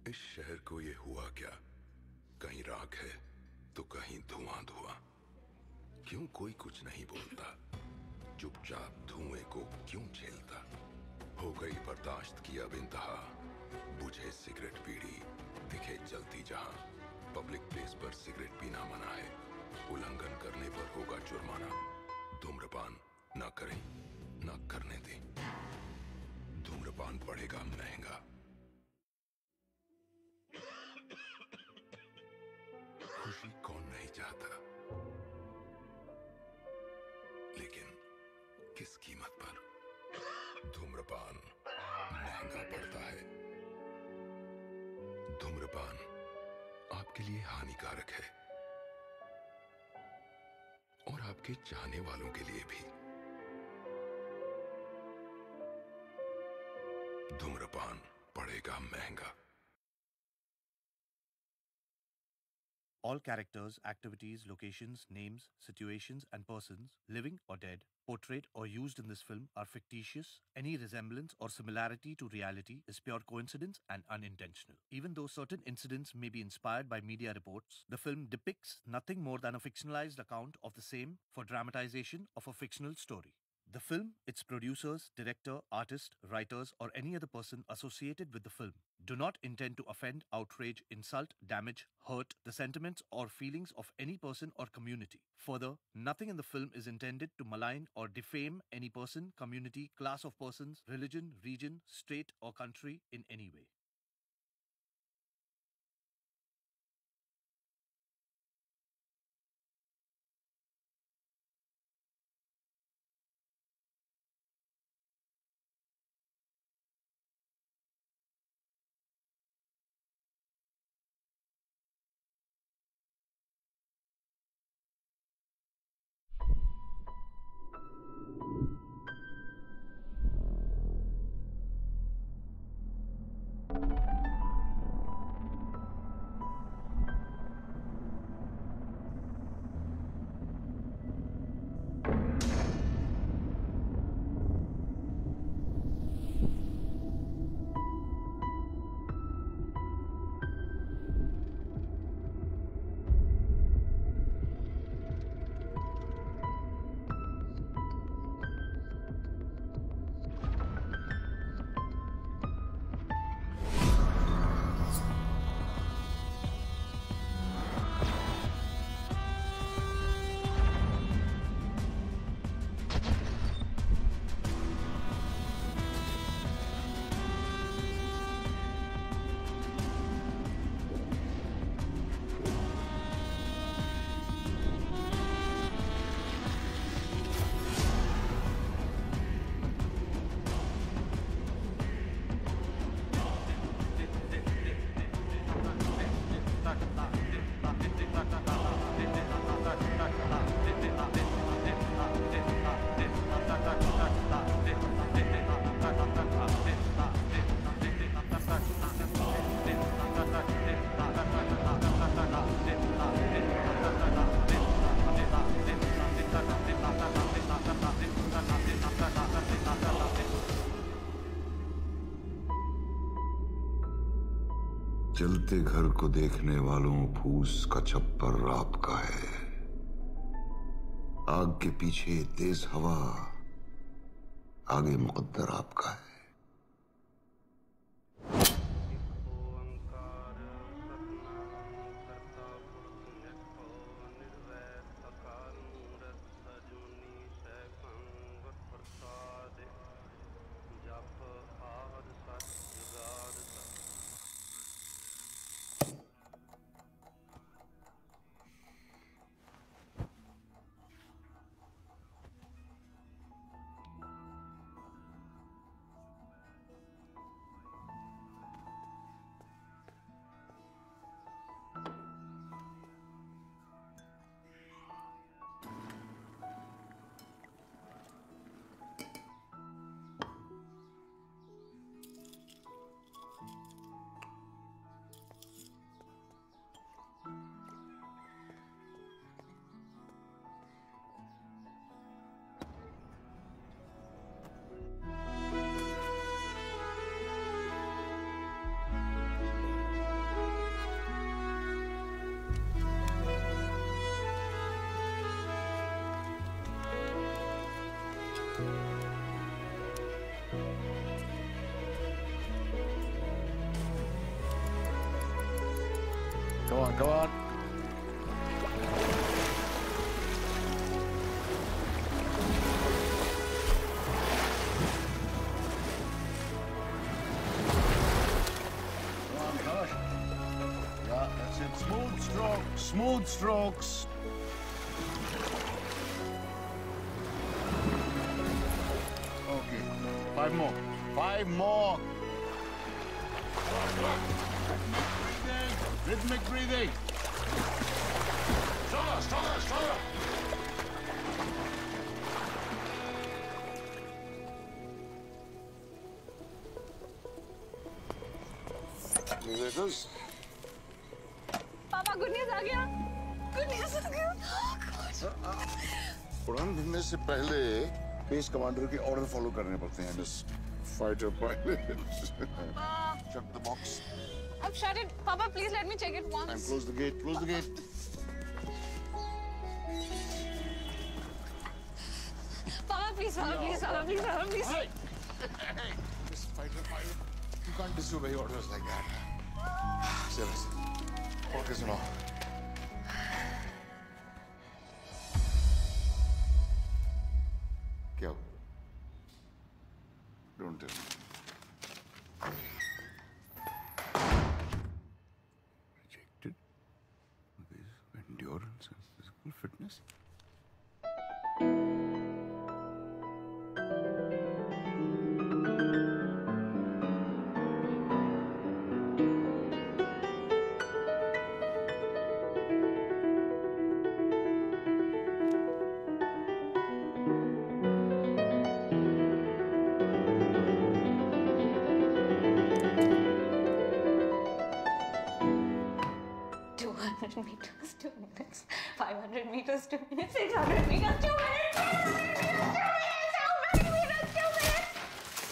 इस शहर को ये हुआ क्या? कहीं राख है तो कहीं धुआं धुआं। क्यों कोई कुछ नहीं बोलता? चुपचाप धुएं को क्यों झेलता? हो गई बर्दाश्त की अब इंतहा। बुझे सिगरेट बीड़ी, दिखे जलती जहां। पब्लिक प्लेस पर सिगरेट पीना मना है, उल्लंघन करने पर होगा जुर्माना। धूम्रपान ना करें, ना करने दें। धूम्रपान पड़ेगा महंगा। खुशी कौन नहीं चाहता, लेकिन किस कीमत पर? धूम्रपान महंगा पड़ता है। धूम्रपान आपके लिए हानिकारक है और आपके चाहने वालों के लिए भी। धूम्रपान पड़ेगा महंगा। All characters, activities, locations, names, situations, and persons, living or dead, portrayed or used in this film are fictitious. Any resemblance or similarity to reality is pure coincidence and unintentional. Even though certain incidents may be inspired by media reports, the film depicts nothing more than a fictionalized account of the same for dramatization of a fictional story. The film, its producers, director, artist, writers, or any other person associated with the film do not intend to offend, outrage, insult, damage, hurt the sentiments or feelings of any person or community. Further, nothing in the film is intended to malign or defame any person, community, class of persons, religion, region, state, or country in any way. जलते घर को देखने वालों फूस का छप्पर आपका है। आग के पीछे तेज हवा, आगे मुकद्दर आपका है। Come on, come on. Come on, gosh. Yeah, that's it. Smooth strokes, smooth strokes. Okay, 5 more. 5 more. Rhythmic breathing. Stronger, stronger, stronger. Musicians? पापा गुड न्यूज़ आ गया। गुड न्यूज़ आ गया। उड़ान भरने से पहले बेस कमांडर के ऑर्डर फॉलो करने पड़ते हैं miss fighter pilot. Shut the box. I've shut it. Papa, please let me check it once. And close the gate. Close the gate. Papa, please, Papa, please, Papa, please, Papa, please. Hey! Hey! Miss fighter pilot, you can't disobey orders like that. Seriously. और के सुनो। क्या? Don't tell me. Rejected with endurance and physical fitness. Meters, 2 minutes. 500 meters, 2 minutes. 600 meters, 2 minutes. 700 meters, 2 minutes. How many meters? 2 minutes.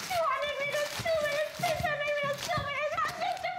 200 meters, 2 minutes. 600 meters, 2 minutes. 100 to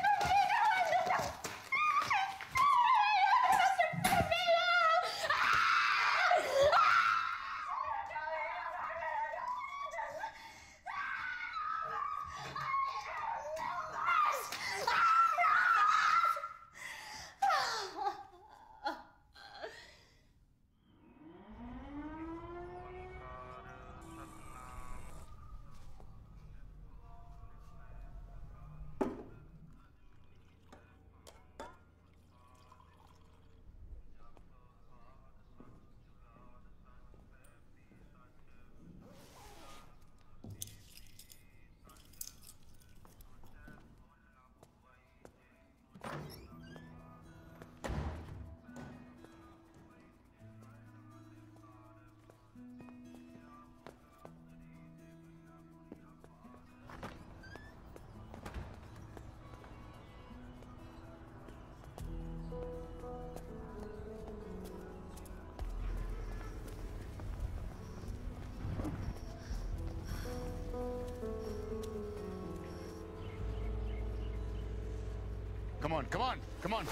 Come on, come on, come on.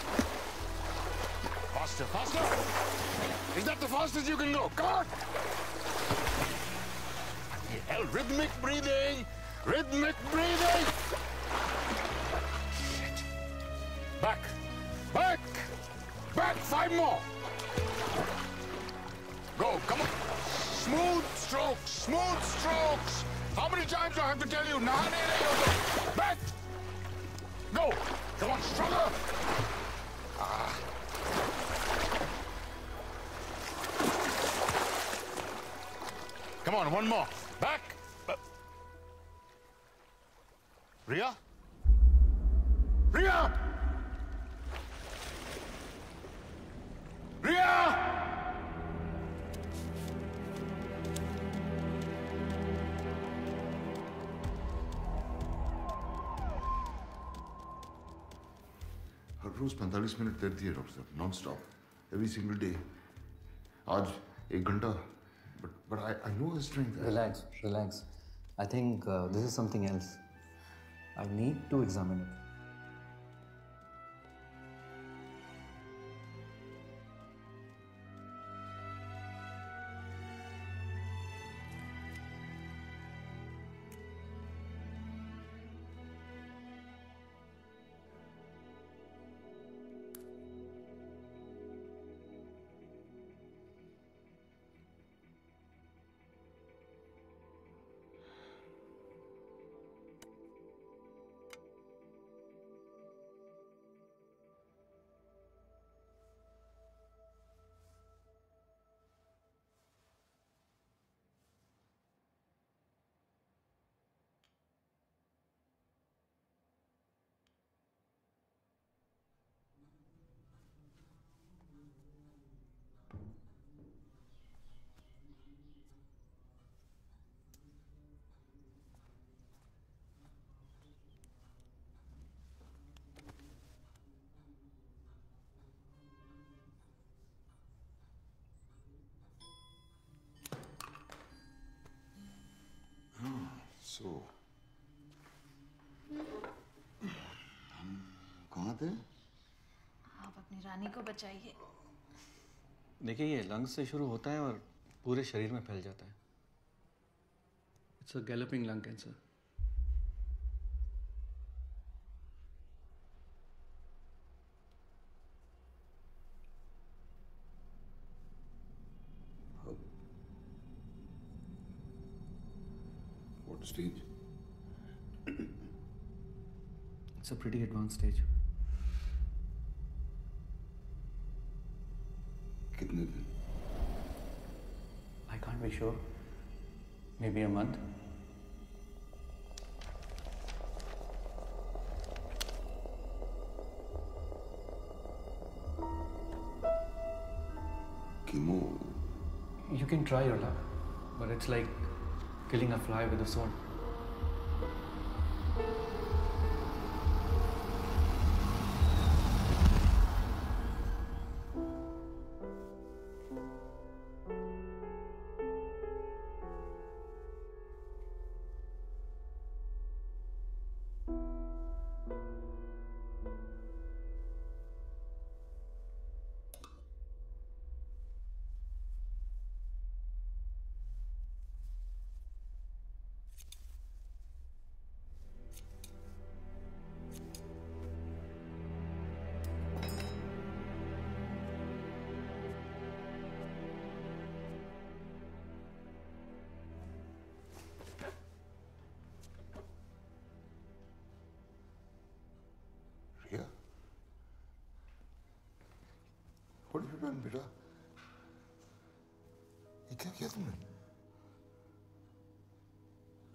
Faster, faster. Is that the fastest you can go? Come on. Hell, rhythmic breathing. Rhythmic breathing. Shit. Back, back, back. 5 more. Go, come on. Smooth strokes, smooth strokes. How many times do I have to tell you? Back. Go. Come on, stronger. Come on, one more. Back. Ria? Ria! Ria! Her rose 45 minute करती है doctor साहब, non stop, every single day. आज 1 घंटा, but I know his strength. Relax, relax. I think this is something else. I need to examine it. So, हम कहाँ थे? आप अपनी रानी को बचाइए। देखिए, ये लंग्स से शुरू होता है और पूरे शरीर में फैल जाता है। It's a galloping lung cancer. What stage? It's a pretty advanced stage. कितने दिन? I can't be sure. Maybe a month. Chemo. You can try your luck, but it's like killing a fly with a sword. Riya? What have you done, बेटा? ये क्या किया तुमने?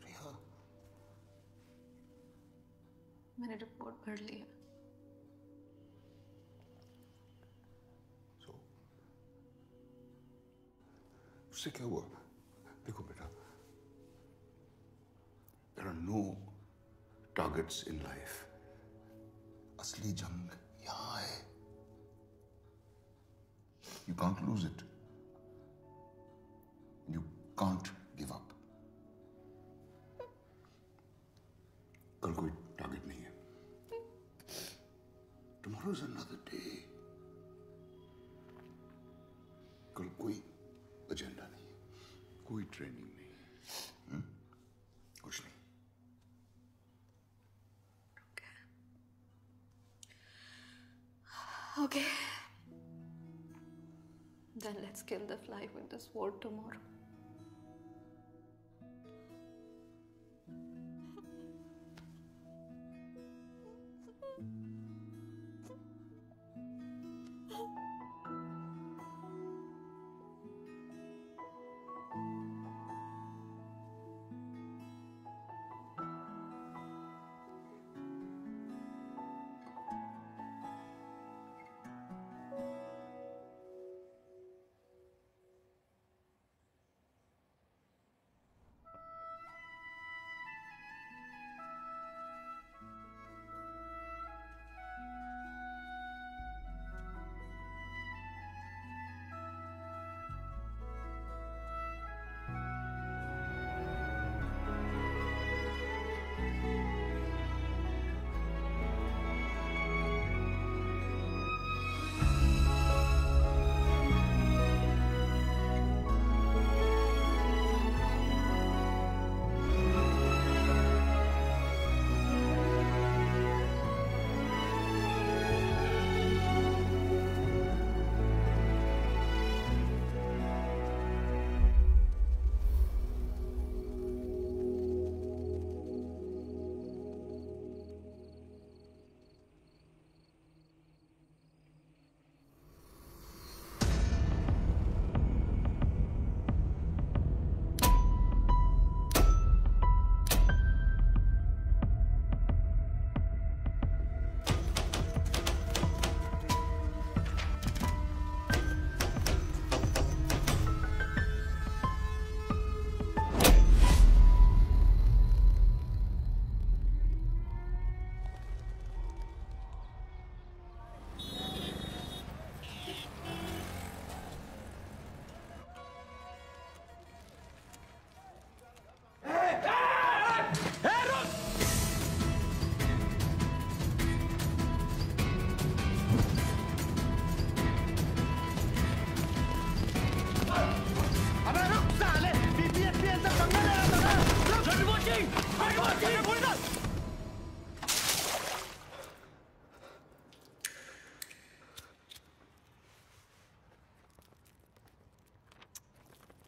रिया? मैंने report पढ़ ली है। So, उससे क्या हुआ? देखो बेटा, there are no targets in life. असली जंग यहाँ है. You can't lose it. You can't give up. कल कोई टारगेट नहीं है. Tomorrow is another day. कल कोई एजेंडा नहीं है, कोई ट्रेनिंग नहीं, कुछ नहीं. Okay. Then let's kill the fly with the sword tomorrow.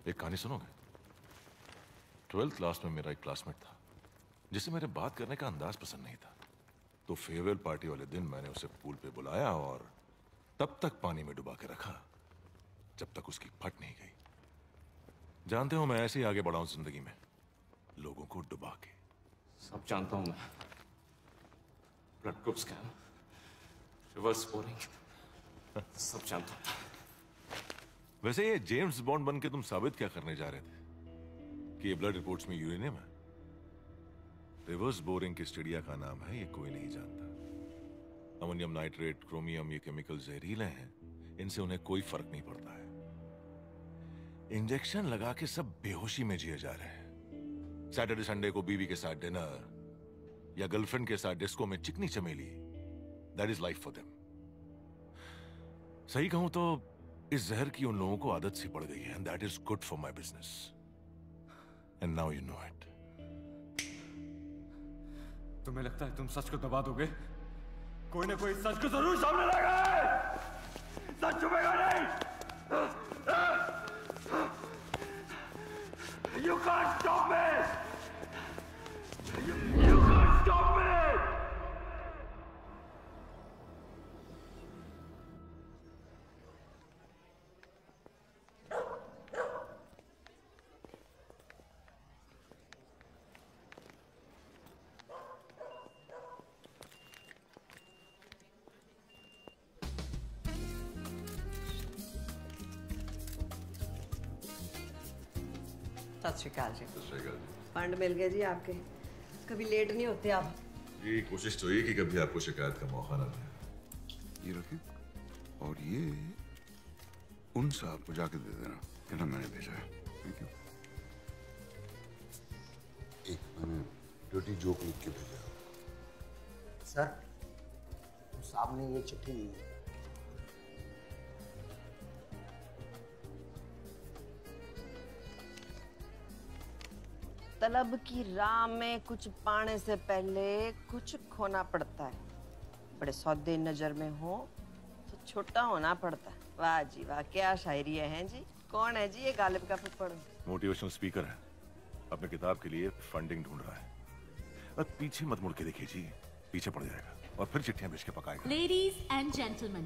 एक कहानी सुनोगे? 12th क्लास में मेरा एक क्लासमेट था जिसे मेरे बात करने का अंदाज पसंद नहीं था, तो फेयरवेल पार्टी वाले दिन मैंने उसे पूल पे बुलाया और तब तक पानी में डुबा के रखा जब तक उसकी फट नहीं गई। जानते हो, मैं ऐसे ही आगे बढ़ा हूं जिंदगी में, लोगों को डुबा के। सब जानता हूं मैं। Blood group scan, reverse scoring, सब जानता हूं। वैसे ये जेम्स बॉन्ड बन के तुम साबित क्या करने जा रहे थे कि ये ब्लड रिपोर्ट्स में यूरेनियम है? रिवर्स बोरिंग की स्टडिया का नाम है, ये कोई नहीं जानता। अमोनियम नाइट्रेट, क्रोमियम, ये केमिकल जहरीले हैं, इनसे उन्हें कोई फर्क नहीं पड़ता है। इंजेक्शन लगा के सब बेहोशी में जिए जा रहे हैं। सैटरडे संडे को बीवी के साथ डिनर या गर्लफ्रेंड के साथ डिस्को में चिकनी चमेली, that is life for them. सही कहूं तो इस जहर की उन लोगों को आदत सी पड़ गई है, and that is good for my business, and now you know it. तुम्हें लगता है तुम सच को दबा दोगे? कोई ना कोई सच को जरूर सामने लाएगा। सच छुपेगा नहीं। You can't stop me. You can't stop me. सत श्री अकाल जी। फंड मिल गए जी आपके, कभी लेट नहीं होते आप। ये कोशिश तो ये कि कभी आपको शिकायत का मौका ना मिले। ये रखिए, और ये उन साहब को जाके दे देना, कहना मैंने भेजा है। Thank you. एक मैंने डर्टी जोक लिख के भेजा। सर, उस साहब ने ये चिट्ठी ली है। तलब की राह में कुछ पाने से पहले कुछ खोना पड़ता है। बड़े सौदे नजर में हो तो छोटा होना पड़ता है। वाह जी वाह, क्या शायरी है जी। कौन है जी ये गालिब का फुफड़? मोटिवेशनल स्पीकर है, अपने किताब के लिए फंडिंग ढूंढ रहा है। बस पीछे मत मुड़ के देखिए जी, पीछे पड़ जाएगा और फिर चिट्ठियां भेज के पकाएगा। Ladies and gentlemen,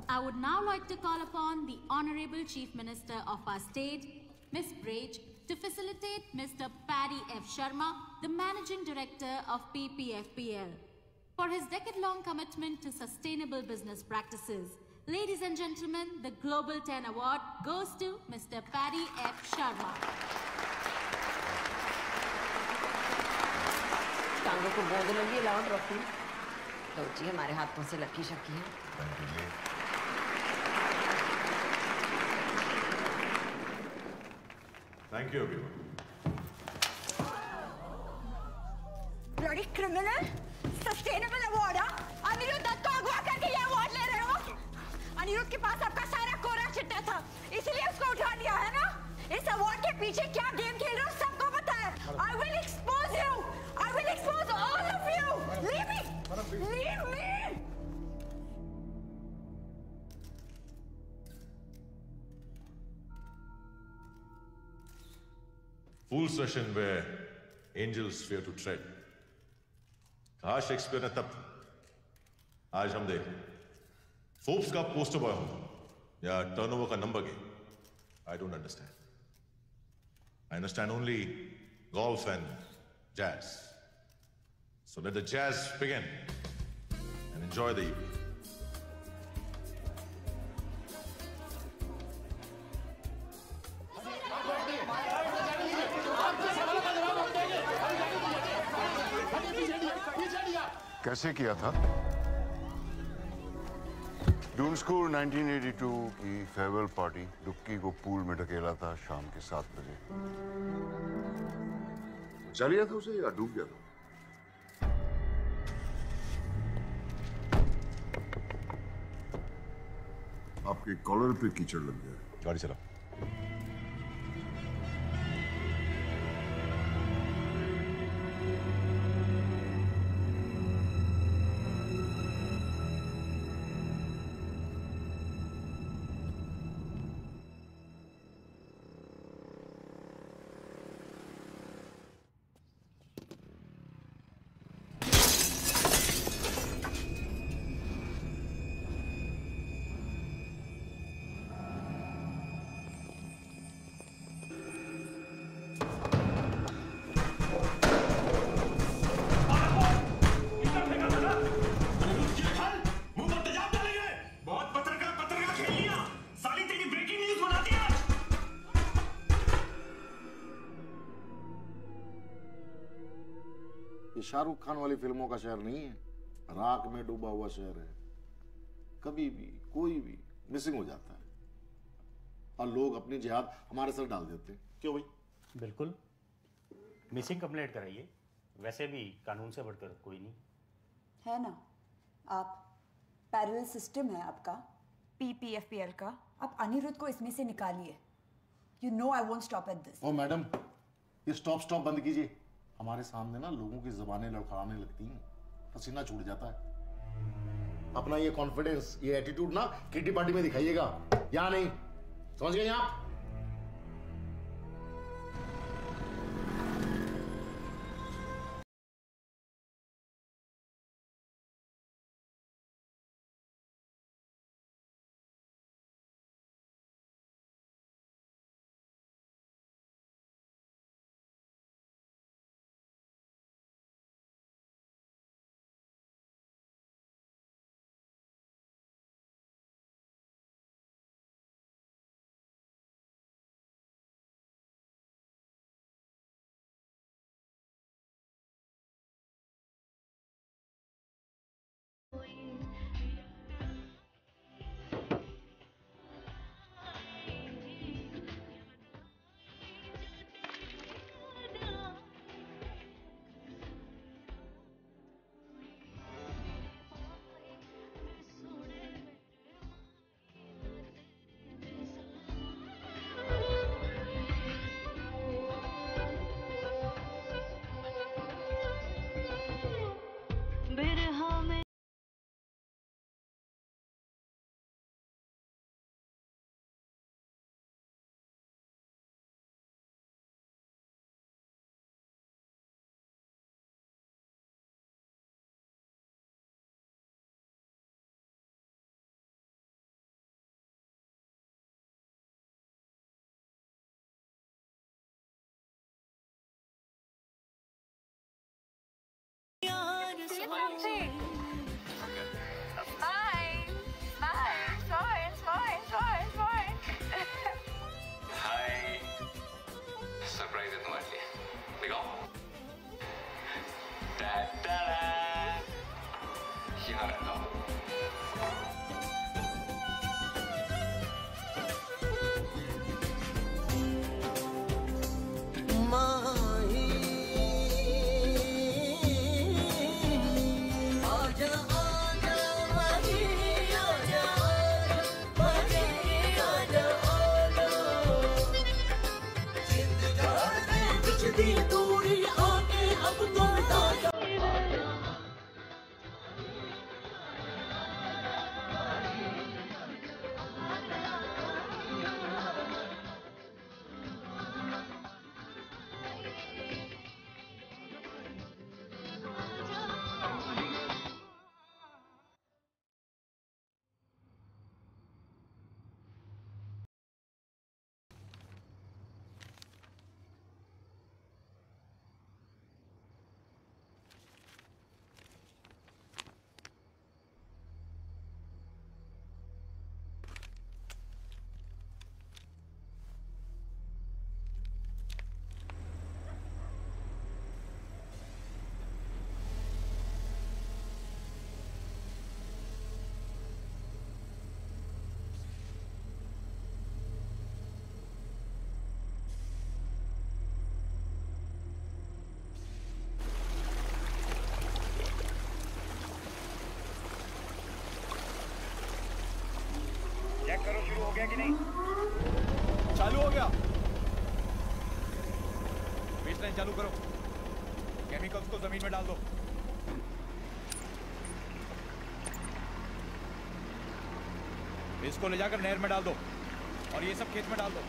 I would now like to call upon the Honorable Chief Minister of our state, Ms. Brage, to facilitate Mr. Paddy F. Sharma, the Managing Director of PPFPL, for his decade-long commitment to sustainable business practices. Ladies and gentlemen, the Global 10 Award goes to Mr. Paddy F. Sharma. टांगों को गोद लगी, लाओ trophy. तो जी हमारे हाथों से lucky shaky है। Thank you, everyone. Bloody criminal! Sustainable award, हाँ? अनिरुद्ध दत्त को अगवा करके ये अवार्ड ले रहे हो? अनिरुद्ध के पास आपका सारा कोरा चिट्टा था, इसलिए उसको उठा लिया है ना? इस अवार्ड के पीछे क्या गेम खेल रहे हो सबको पता है। I will expose you. I will expose all of you. Leave me. Leave me. Fool session where angels fear to tread. कहा शेक्सपियर ने तब, आज हम देख फोर्ब्स का पोस्टर बॉय हो या टर्नओवर का number game. I don't understand. I understand only golf and jazz. So let the jazz begin and enjoy the evening. कैसे किया था? डून स्कूल 1982 की फेयरवेल पार्टी, डुक्की को पूल में ढकेला था शाम के 7 बजे। बचा लिया था उसे या डूब गया था? आपके कॉलर पे कीचड़ लग गया। गाड़ी चला। ये शाहरुख खान वाली फिल्मों का शहर नहीं है, राख में डूबा हुआ शहर है। कभी भी कोई भी मिसिंग हो जाता है और लोग अपनी जिहाद हमारे सर डाल देते हैं। क्यों भाई? बिल्कुल, मिसिंग कंप्लेंट कराइए, वैसे भी कानून से बढ़कर कोई नहीं है ना। आप पैरेलल सिस्टम है आपका PPFPL का, आप अनिरुद्ध को इसमें से निकालिए। You know I won't stop at this. ओ मैडम, ये स्टॉप बंद कीजिए। हमारे सामने ना लोगों की जुबानें लड़खड़ाने लगती हैं, पसीना छूट जाता है। अपना ये कॉन्फिडेंस, ये एटीट्यूड ना किटी पार्टी में दिखाइएगा, या नहीं? समझ गए आप? सरप्राइज है तुम्हारे लिए, दिखाओ। यहाँ रहता हूँ। चेक करो शुरू हो गया कि नहीं। चालू हो गया। बेसलाइन चालू करो। केमिकल्स को जमीन में डाल दो। इसको ले जाकर नहर में डाल दो और ये सब खेत में डाल दो।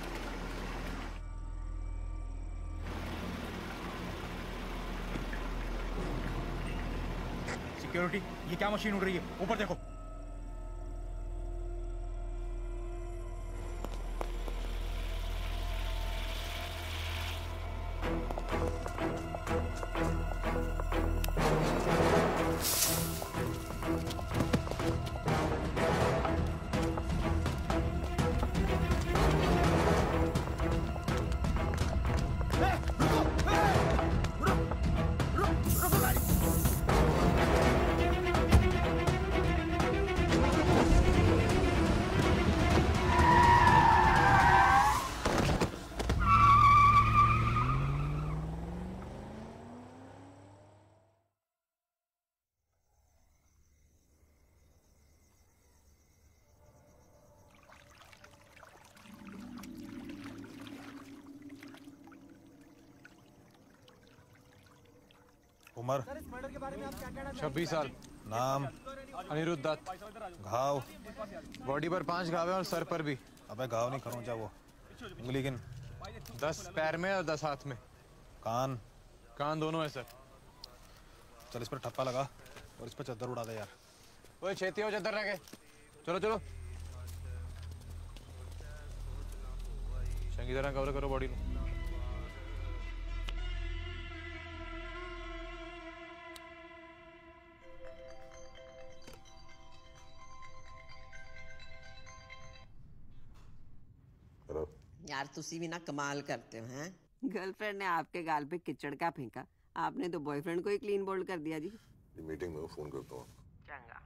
सिक्योरिटी, ये क्या मशीन उड़ रही है? ऊपर देखो। उम्र? 26 साल। नाम? अनिरुद्ध दत्त। घाव? बॉडी पर 5 घाव हैं और सर पर भी। अबे घाव नहीं खरोंचा वो। उंगली गिन। 10 पैर में और 10 हाथ में। कान? कान दोनों है सर। चल इस पर ठप्पा लगा और इस पर चद्दर उड़ा दे यार। ओए छेती हो चद्दर रखे। चलो चलो। चंगी तरह कवर करो बॉडी को। यार तुसी भी ना कमाल करते हो हैं। गर्लफ्रेंड ने आपके गाल पे किचड़ का फेंका, आपने तो बॉयफ्रेंड को ही क्लीन बोल्ड कर दिया जी। मीटिंग में फोन करता हूँ। चंगा।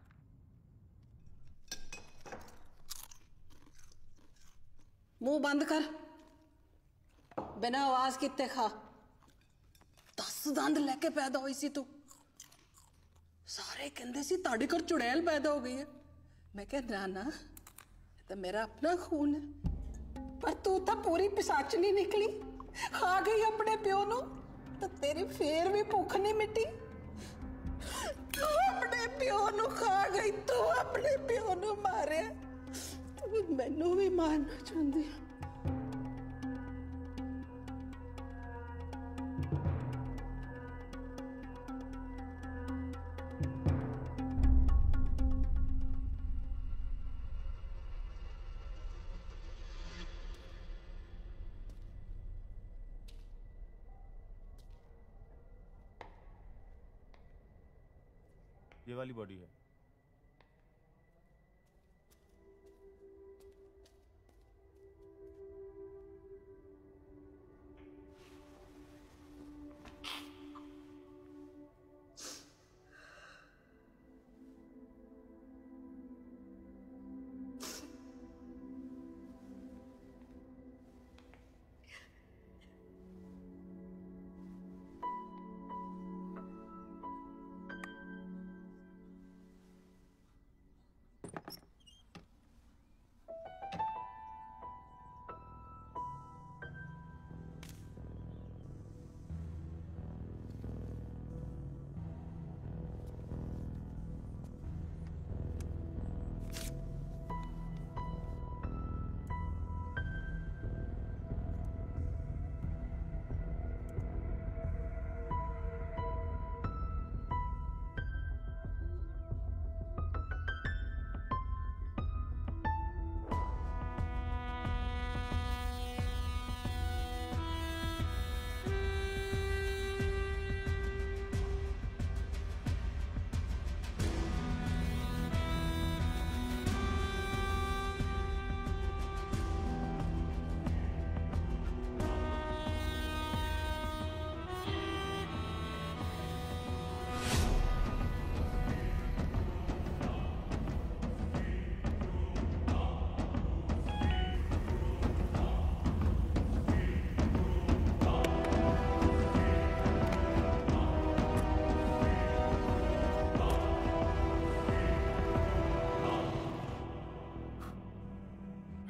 मुंह बंद कर, बिना आवाज कितने खा। 10 दंद लेके पैदा हुई सी तू। सारे कहते सी ताड़ी घर चुड़ैल पैदा हो गई है। मैं कह ना तो मेरा अपना खून है, पर तू तो पूरी पिसाचनी निकली। खा गई अपने प्यो नू तो तेरी फेर भी भुख नहीं मिटी। तू अपने प्यो नू खा गई, तू अपने प्यो नू मारे, तू मैनू भी मारना चाहती। ये वाली बॉडी है।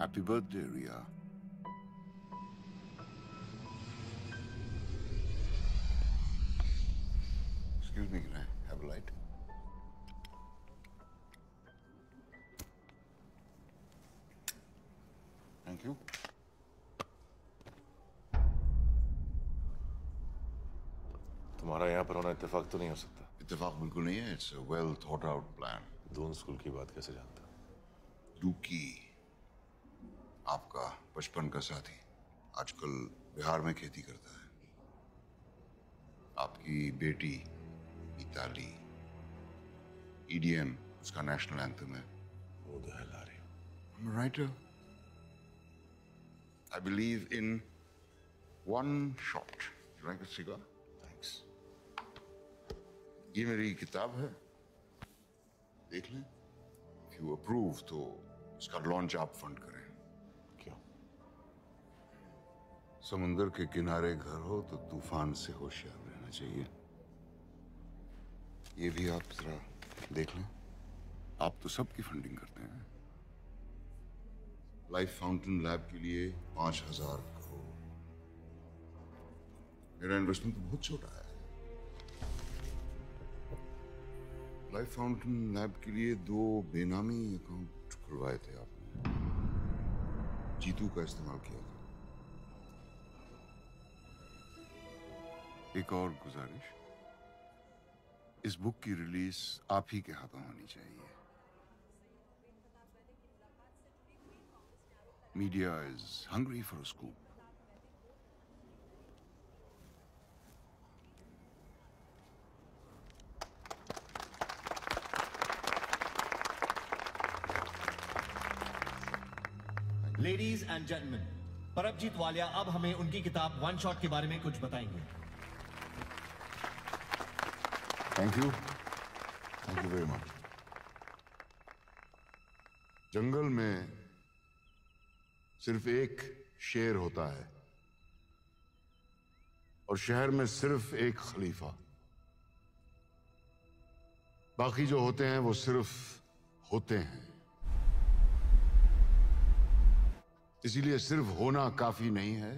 Happy birthday, Ria. Excuse me, can I have a light? Thank you. तुम्हारा यहाँ पर होना इत्तेफाक तो नहीं हो सकता। इत्तेफाक बिल्कुल नहीं है। It's a well thought out plan. Doon school की बात कैसे जानता? दूकी, आपका बचपन का साथी, आजकल बिहार में खेती करता है। आपकी बेटी इताली, EDM उसका नेशनल एंथम है। Who the hell are you? I'm a writer. I believe in one shot. You like a cigar? Thanks. ये मेरी किताब है, देख लें। If you approve तो इसका लॉन्च आप फंड करें। क्यों? समुंदर के किनारे घर हो तो तूफान से होशियार रहना चाहिए। ये भी आप जरा देख लें। आप तो सबकी फंडिंग करते हैं। लाइफ फाउंटेन लैब के लिए 5,000 करोड़। मेरा इन्वेस्टमेंट तो बहुत छोटा है। लाइफ फाउंटेन लैब के लिए 2 बेनामी अकाउंट खुलवाए थे आपने। जीतू का इस्तेमाल किया था। एक और गुजारिश, इस बुक की रिलीज आप ही के हाथों होनी चाहिए। Media is hungry for a scoop. Ladies and gentleman, Paramjit Walia अब हमें उनकी किताब वन शॉट के बारे में कुछ बताएंगे। Thank you very much. जंगल में सिर्फ एक शेर होता है और शहर में सिर्फ एक खलीफा। बाकी जो होते हैं वो सिर्फ होते हैं। इसीलिए सिर्फ होना काफी नहीं है,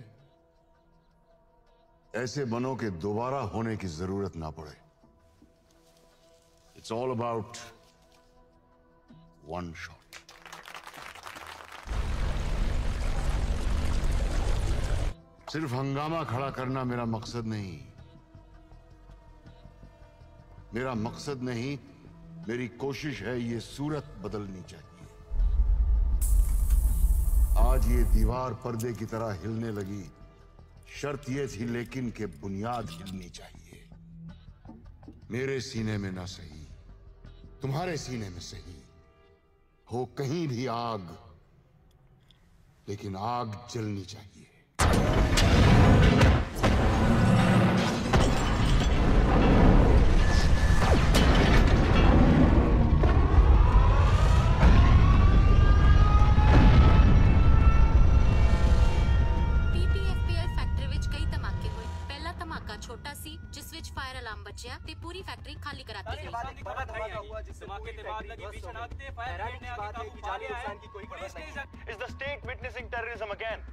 ऐसे बनो के दोबारा होने की जरूरत ना पड़े। It's all about one shot. सिर्फ हंगामा खड़ा करना मेरा मकसद नहीं। मेरा मकसद नहीं, मेरी कोशिश है ये सूरत बदलनी चाहिए। आज ये दीवार पर्दे की तरह हिलने लगी, शर्त ये थी लेकिन कि बुनियाद हिलनी चाहिए। मेरे सीने में ना सही, तुम्हारे सीने में सही हो कहीं भी आग, लेकिन आग जलनी चाहिए। छोटा सी जिस विच फायर अलार्म बचिया ते पूरी फैक्ट्री खाली कराती गई। धमाके के बाद लगी भीषण आग ते फायर ब्रिगेड ने आगे काबू पा लिया है। Police is the state witnessing terrorism again?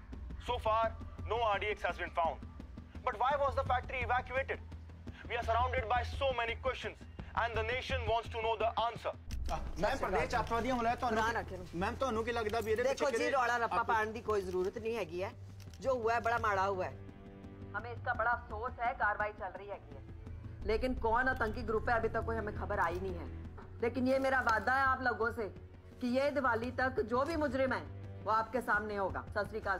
So far, no RDX has been found. But why was the factory evacuated? We are surrounded by so many questions, and the nation wants to know the answer. Ma'am प्रदेश अत्याधिक होना है तो ma'am तो अनु की लगदा भी देखो जी, रौला रप्पा पाने की कोई जरूरत नहीं हैगी है। जो हुआ है बड़ा माड़ा हुआ है। हमें इसका बड़ा अफसोस है, कार्रवाई चल रही है। लेकिन कौन आतंकी ग्रुप है अभी तक कोई हमें खबर आई नहीं है। लेकिन ये मेरा वादा है आप लोगों से कि ये दिवाली तक जो भी मुजरिम है वो आपके सामने होगा। सत श्री अकाल।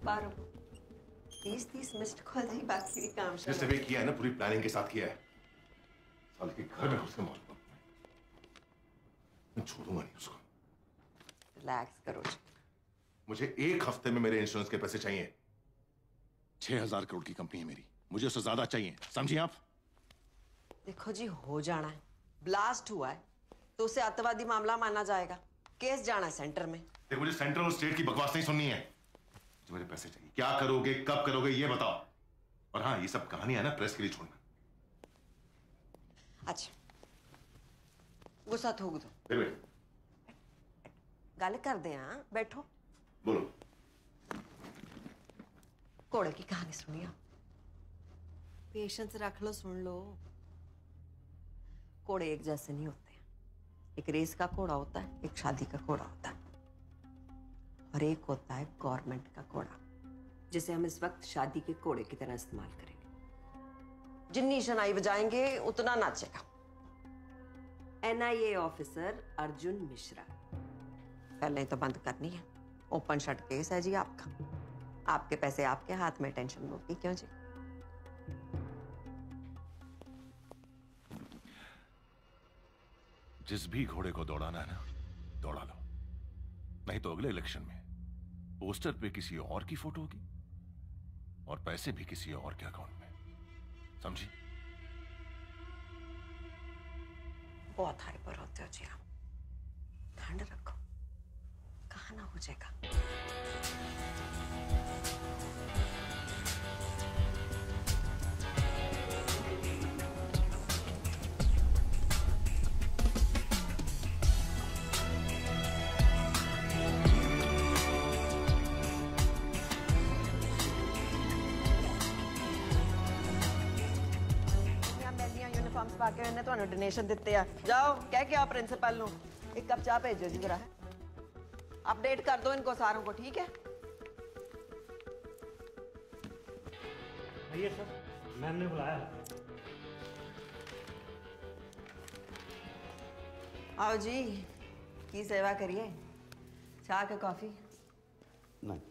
बारो 30 मिस्ड कॉल ही बाकी भी काम जिसने भी किया है ना, पूरी प्लानिंग के साथ किया है। साल के घर में उसके मौत मैं छोड़ूंगा नहीं उसको। रिलैक्स करो। मुझे 1 हफ्ते में मेरे इंश्योरेंस के पैसे चाहिए। 6000 करोड़ की कंपनी है मेरी, मुझे उससे ज्यादा चाहिए, समझिए आप? देखो जी, हो जाना है। ब्लास्ट हुआ है तो उसे आतंकवादी मामला माना जाएगा। केस जाना है सेंटर में। देखो, मुझे सेंट्रल और स्टेट की बकवास नहीं सुननी है। मुझे पैसे चाहिए। क्या करोगे, कब करोगे, ये बताओ। और हाँ, ये सब कहानियां ना प्रेस के लिए छोड़ना। अच्छा, गुस्सा थोक दो। गल कर दे। हाँ, बैठो। बोलो। घोड़े की कहानी सुनिए। पेशेंस रख लो, सुन लो। घोड़े एक जैसे नहीं होते। एक रेस का घोड़ा होता है, एक शादी का घोड़ा होता है, और एक होता है गवर्नमेंट का घोड़ा, जिसे हम इस वक्त शादी के घोड़े की तरह इस्तेमाल करेंगे। जितनी शनाई बजाएंगे उतना नाचेगा। NIA officer Arjun Mishra. पहले तो बंद करनी है। ओपन शट केस है जी आपका। आपके पैसे आपके हाथ में, टेंशन होगी क्यों जी? जिस भी घोड़े को दौड़ाना है ना, दौड़ा लो। नहीं तो अगले इलेक्शन में पोस्टर पे किसी और की फोटो होगी और पैसे भी किसी और के अकाउंट में, समझी? बहुत हाइपर होते हो जी आप। ठंड रखो, कहाँ ना हो जाएगा। बाकी मैंने तो डोनेशन दिते आ। जाओ कह के आप प्रिंसिपल नो एक कप चाह भेजो जी जरा। अपडेट कर दो इनको सारों को, ठीक है? भैया सर, मैम ने बुलाया। आओ जी, की सेवा करिए। चाह के कॉफी? नहीं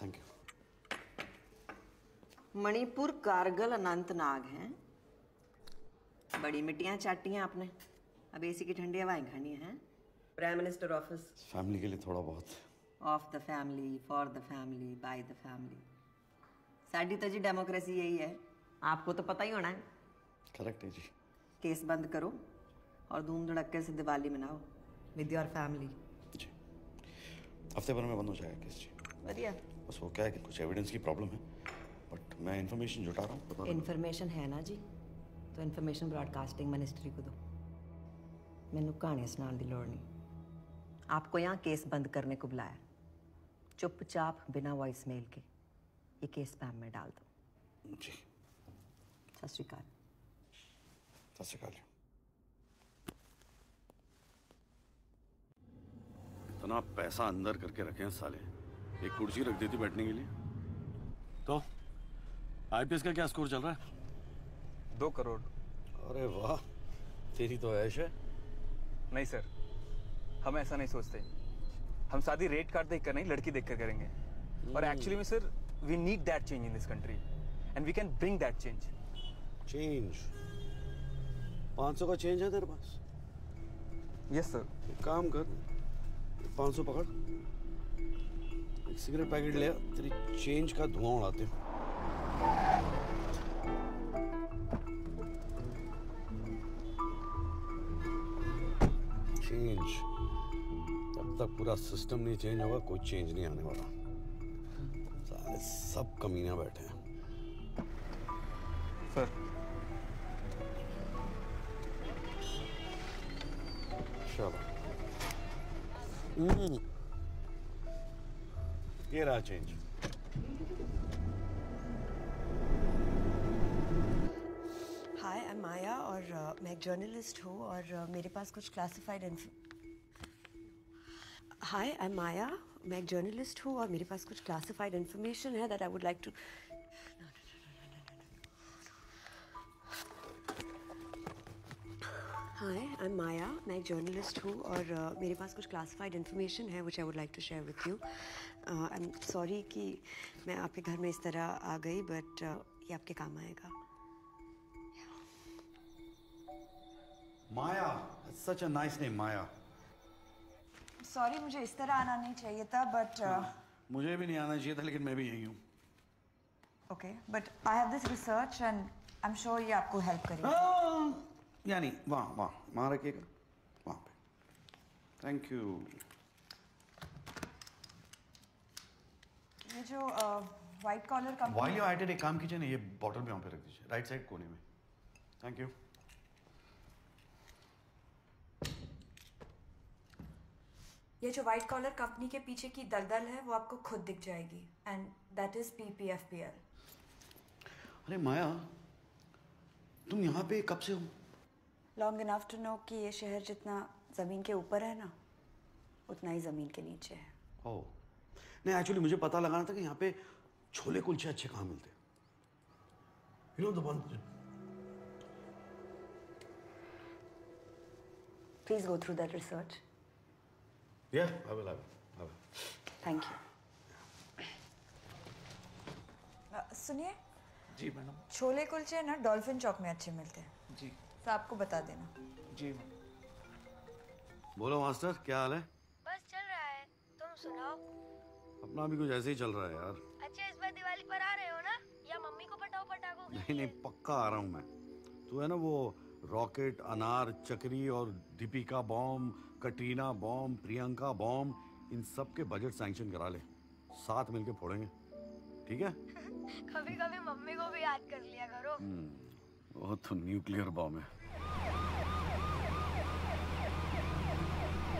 थैंक यू। मणिपुर, कारगिल, अनंतनाग हैं। बड़ी मिट्टियां चाटी हैं आपने। अब एसी की ठंडी हवाएं खानी है। Prime minister office. फैमिली के लिए थोड़ा बहुत। Of the family, for the family, by the family. साडी तो जी डेमोक्रेसी यही है, आपको तो पता ही होना है। करेक्ट है जी। केस बंद करो और धूम धड़क्के से दिवाली मनाओ विद योर फैमिली। जी हफ्ते भर में बंद हो जाएगा केस जी। बढ़िया। बस वो क्या है कि कुछ एविडेंस की प्रॉब्लम है, बट मैं इन्फॉर्मेशन जुटा रहा हूँ। इन्फॉर्मेशन है ना जी, तो इन्फॉर्मेशन ब्रॉडकास्टिंग मिनिस्ट्री को दो। मैनू कहानियां सुनाने की लोड़ नहीं। आपको यहाँ केस बंद करने को बुलाया। चुपचाप बिना वॉइस मेल के ये केस स्पैम में डाल दो। जी। सत श्री अकाल। सत श्री अकाल। इतना पैसा अंदर करके रखे हैं साले, एक कुर्सी रख देती बैठने के लिए। तो आईपीएस का क्या स्कोर चल रहा है? 2 करोड़। अरे वाह, तेरी तो ऐश है। नहीं सर, हम ऐसा नहीं सोचते। हम शादी रेट कार्ड देखकर नहीं, लड़की देखकर करेंगे। और एक्चुअली में sir, we need that change in this country and we can bring that change. Change? 500 का चेंज है तेरे पास? Yes sir. एक काम कर, 500 पकड़, एक सिगरेट पैकेट ले, तेरी चेंज का धुआं उड़ाते हैं। चेंज, जब तक पूरा सिस्टम नहीं चेंज होगा कोई चेंज नहीं आने वाला। सारे सब कमीना बैठे हैं। सर चलो, ये रहा चेंज। हाय, आई एम माया और मैं एक जर्नलिस्ट हूँ और मेरे पास कुछ क्लासिफाइड इन्फॉर्मेशन है that I would like to. Hi, I am Maya, मैं एक जर्नलिस्ट हूँ और मेरे पास कुछ क्लासिफाइड इन्फॉर्मेशन है which I would like to share with you. I am sorry कि मैं आपके घर में इस तरह आ गई, बट ये आपके काम आएगा। Maya, such a nice name, Maya. Sorry, मुझे इस तरह आना नहीं चाहिए था, बट मुझे भी नहीं आना चाहिए था, लेकिन मैं भी यही हूँ। Okay, but I have this research and I am sure ये आपको हेल्प करेगा। यानी वहाँ रखिएगा, वहाँ पे। Thank you. ये जो white collar company. While you at it, एक काम कीजिए ना, ये बॉटल भी वहाँ पे रख दीजिए, राइट साइड कोने में। Thank you. ये जो व्हाइट कॉलर कंपनी के पीछे की दलदल है वो आपको खुद दिख जाएगी, एंड दैट इज PPFPL। अरे माया, तुम यहाँ पे कब से हो? लॉन्ग इनफ टू नो कि ये शहर जितना जमीन के ऊपर है ना, उतना ही जमीन के नीचे है। ओह, नहीं एक्चुअली मुझे पता लगाना था कि यहाँ पे छोले कुलचे अच्छे कहाँ मिलते हैं। You know the one. Please go through that research. Yeah, I will. Thank you. सुनिए। जी मैडम। छोले कुलचे ना डॉल्फिन चौक में अच्छे मिलते हैं। जी। तो आपको बता देना। जी। बोलो मास्टर, क्या हाल है? बस चल रहा है, तुम सुनाओ। अपना भी कुछ ऐसे ही चल रहा है यार। अच्छा, इस बार दिवाली पर आ रहे हो ना, या मम्मी को पटाओ पटाखों के लिए? नहीं, पक्का आ रहा हूँ मैं। तू है ना वो रॉकेट, अनार, चक्री और Deepika bomb, Katrina bomb, Priyanka bomb, इन सब के बजट सैंक्शन करा ले, साथ मिलके फोड़ेंगे, ठीक है? कभी कभी मम्मी को भी याद कर लिया करो। वो तो न्यूक्लियर बॉम्ब है।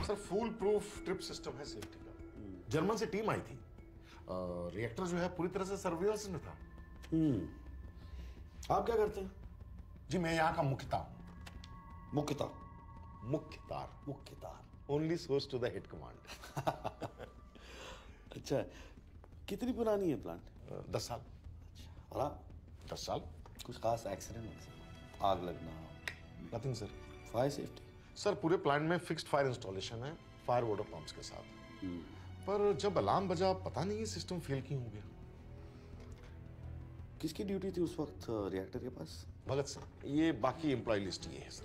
Sir full proof trip system है सेफ्टी का। जर्मन से टीम आई थी, रिएक्टर जो है पूरी तरह से सर्विलेंस में था। आप क्या करते हैं? जी मैं यहाँ का Mukhtar. Mukhtar? Mukhtar only source to the head command. अच्छा, कितनी पुरानी है प्लांट? 10 साल। और आप? 10 साल। कुछ खास एक्सीडेंट, आग लगना? Nothing sir. Fire safety? Sir पूरे प्लांट में फिक्स्ड फायर इंस्टॉलेशन है, फायर वाटर पंप्स के साथ। पर जब अलार्म बजा पता नहीं ये सिस्टम फेल क्यों हो गया। किसकी ड्यूटी थी उस वक्त रिएक्टर के पास? भगत सिंह। ये बाकी एम्प्लॉय लिस्ट ये है सर।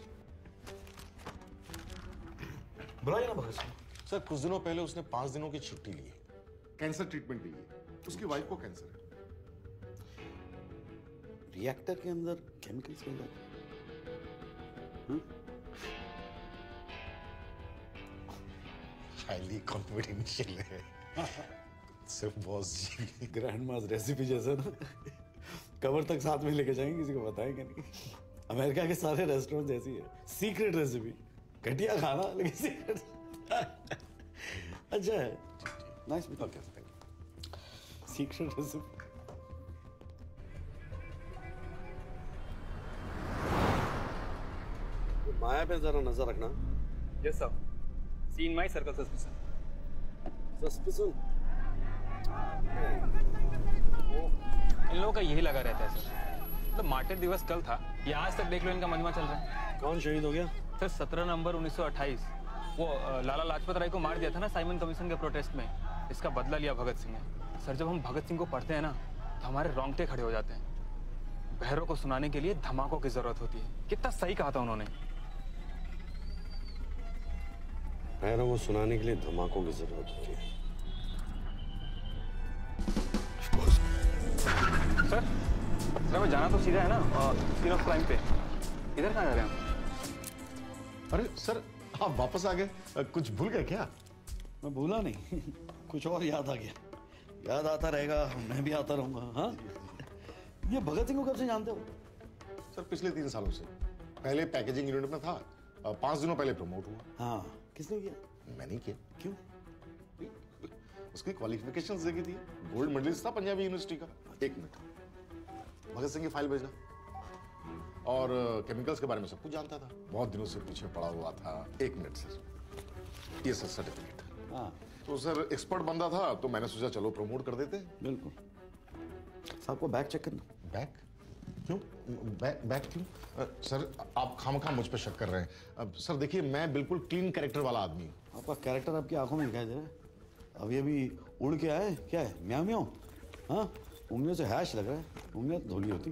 बुलाइए ना भगत सिंह। सर कुछ दिनों पहले उसने 5 दिनों की छुट्टी ली है, कैंसर ट्रीटमेंट ली है। उसकी वाइफ को कैंसर है। रिएक्टर के अंदर केमिकल्स मिल जाते हैं? हाईली कॉन्फिडेंशियल है। सिर्फ बॉस जी। ग्रैंड मास रेसिपी जैसा ना, कवर तक साथ में लेके जाएंगे, किसी को बताएंगे नहीं। अमेरिका के सारे रेस्टोरेंट ऐसी है, सीक्रेट रेसिपी, घटिया खाना लेकिन सीक्रेट। अच्छा है, nice. Okay, secret recipe. Maya पे जरा नजर रखना। Yes sir. See in my circle suspicion. इन लोगों का यही लगा रहता है सर। मतलब मार्टिर दिवस कल था, ये आज तक देख लो इनका मजमा चल रहा है। कौन शहीद हो गया? सर 17 नवंबर 1928 वो लाला लाजपत राय को मार दिया था ना साइमन कमीशन के प्रोटेस्ट में। इसका बदला लिया भगत सिंह ने। सर जब हम भगत सिंह को पढ़ते हैं ना तो हमारे रोंगटे खड़े हो जाते हैं। बहरों को सुनाने के लिए धमाकों की जरूरत होती है। कितना सही कहा था उन्होंने। बहरों को सुनाने के लिए धमाकों की जरूरत होती है। सर हमें जाना तो सीधा है ना सीन ऑफ क्राइम पे। इधर कहाँ जा रहे हैं? अरे सर आप वापस आ गए, कुछ भूल गए क्या? मैं भूला नहीं, कुछ और याद आ गया। याद आता रहेगा, मैं भी आता रहूंगा। हाँ, ये भगत सिंह को कब से जानते हो? सर पिछले 3 सालों से। पहले पैकेजिंग यूनिट में था, 5 दिनों पहले प्रमोट हुआ। हाँ, किसने किया? मैंने किया। क्यों? उसकी क्वालिफिकेशंस देखी थी, गोल्ड मेडलिस्ट था पंजाबी यूनिवर्सिटी का। 1 मिनट, भगत सिंह की फाइल भेजना। और केमिकल्स के बारे में सब कुछ जानता था, बहुत दिनों से पीछे पड़ा हुआ था। 1 मिनट सर, ये सर सर्टिफिकेट। हाँ तो सर एक्सपर्ट बंदा था तो मैंने सोचा चलो प्रमोट कर देते। बिल्कुल। साहब को बैग चेक करना। बैग क्यों? बैग क्यों? सर आप खामखा मुझ पर शक कर रहे हैं। अब सर देखिए मैं बिल्कुल क्लीन कैरेक्टर वाला आदमी हूँ। आपका कैरेक्टर आपकी आंखों में दिखाई दे रहा है। अब ये भी उड़ के आए, क्या है? म्याऊ म्याऊ। हाँ, उंगलियों से हैश लग रहा है, उंगलियां तो धोली होती।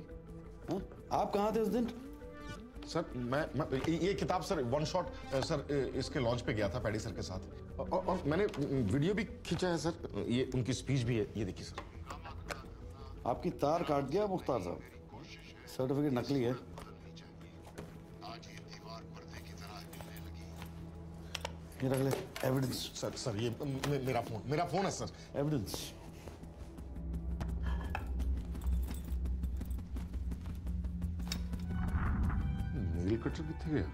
हाँ, आप कहाँ थे उस दिन? सर मैं ये किताब सर 1 शॉट सर इसके लॉन्च पे गया था पैडी सर के साथ। और मैंने वीडियो भी खींचा है सर, ये उनकी स्पीच भी है, ये देखिए सर। आपकी तार काट दिया मुख्तार साहब, सर्टिफिकेट नकली है। ये रख ले एविडेंस। सर ये मेरा फोन है सर। एविडेंस। नेल कटर कितने गया?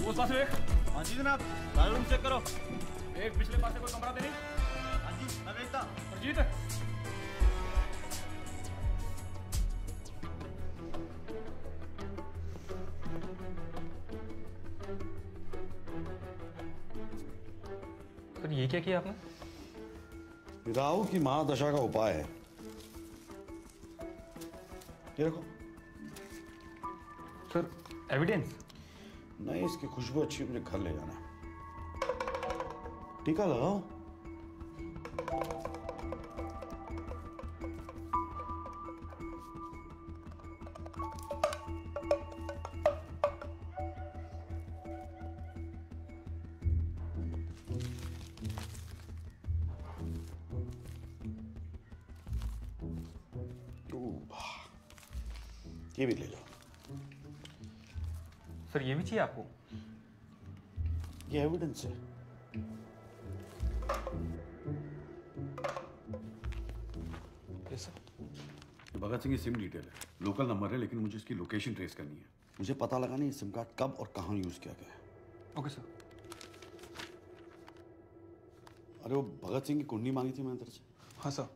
वो पास एक। हाँ जी जनाब, सारा रूम चेक करो। एक पिछले पास से कोई कमरा दे नहीं? हाँ जी मैं देखता। अरजीत सर ये क्या किया आपने? राहु की महादशा का उपाय है। ये रखो। Sir evidence? नहीं, इसकी खुशबू अच्छी, मुझे घर ले जाना। टीका लगाओ। ये भी ले जाओ। सर ये भी चाहिए आपको? ये एविडेंस है। Yes sir. भगत सिंह की सिम डिटेल है, लोकल नंबर है, लेकिन मुझे इसकी लोकेशन ट्रेस करनी है। मुझे पता लगाना है सिम कार्ड कब और कहाँ यूज किया गया है। Okay sir. अरे वो भगत सिंह की कुंडली मांगी थी मैंने तेरे से। हाँ सर।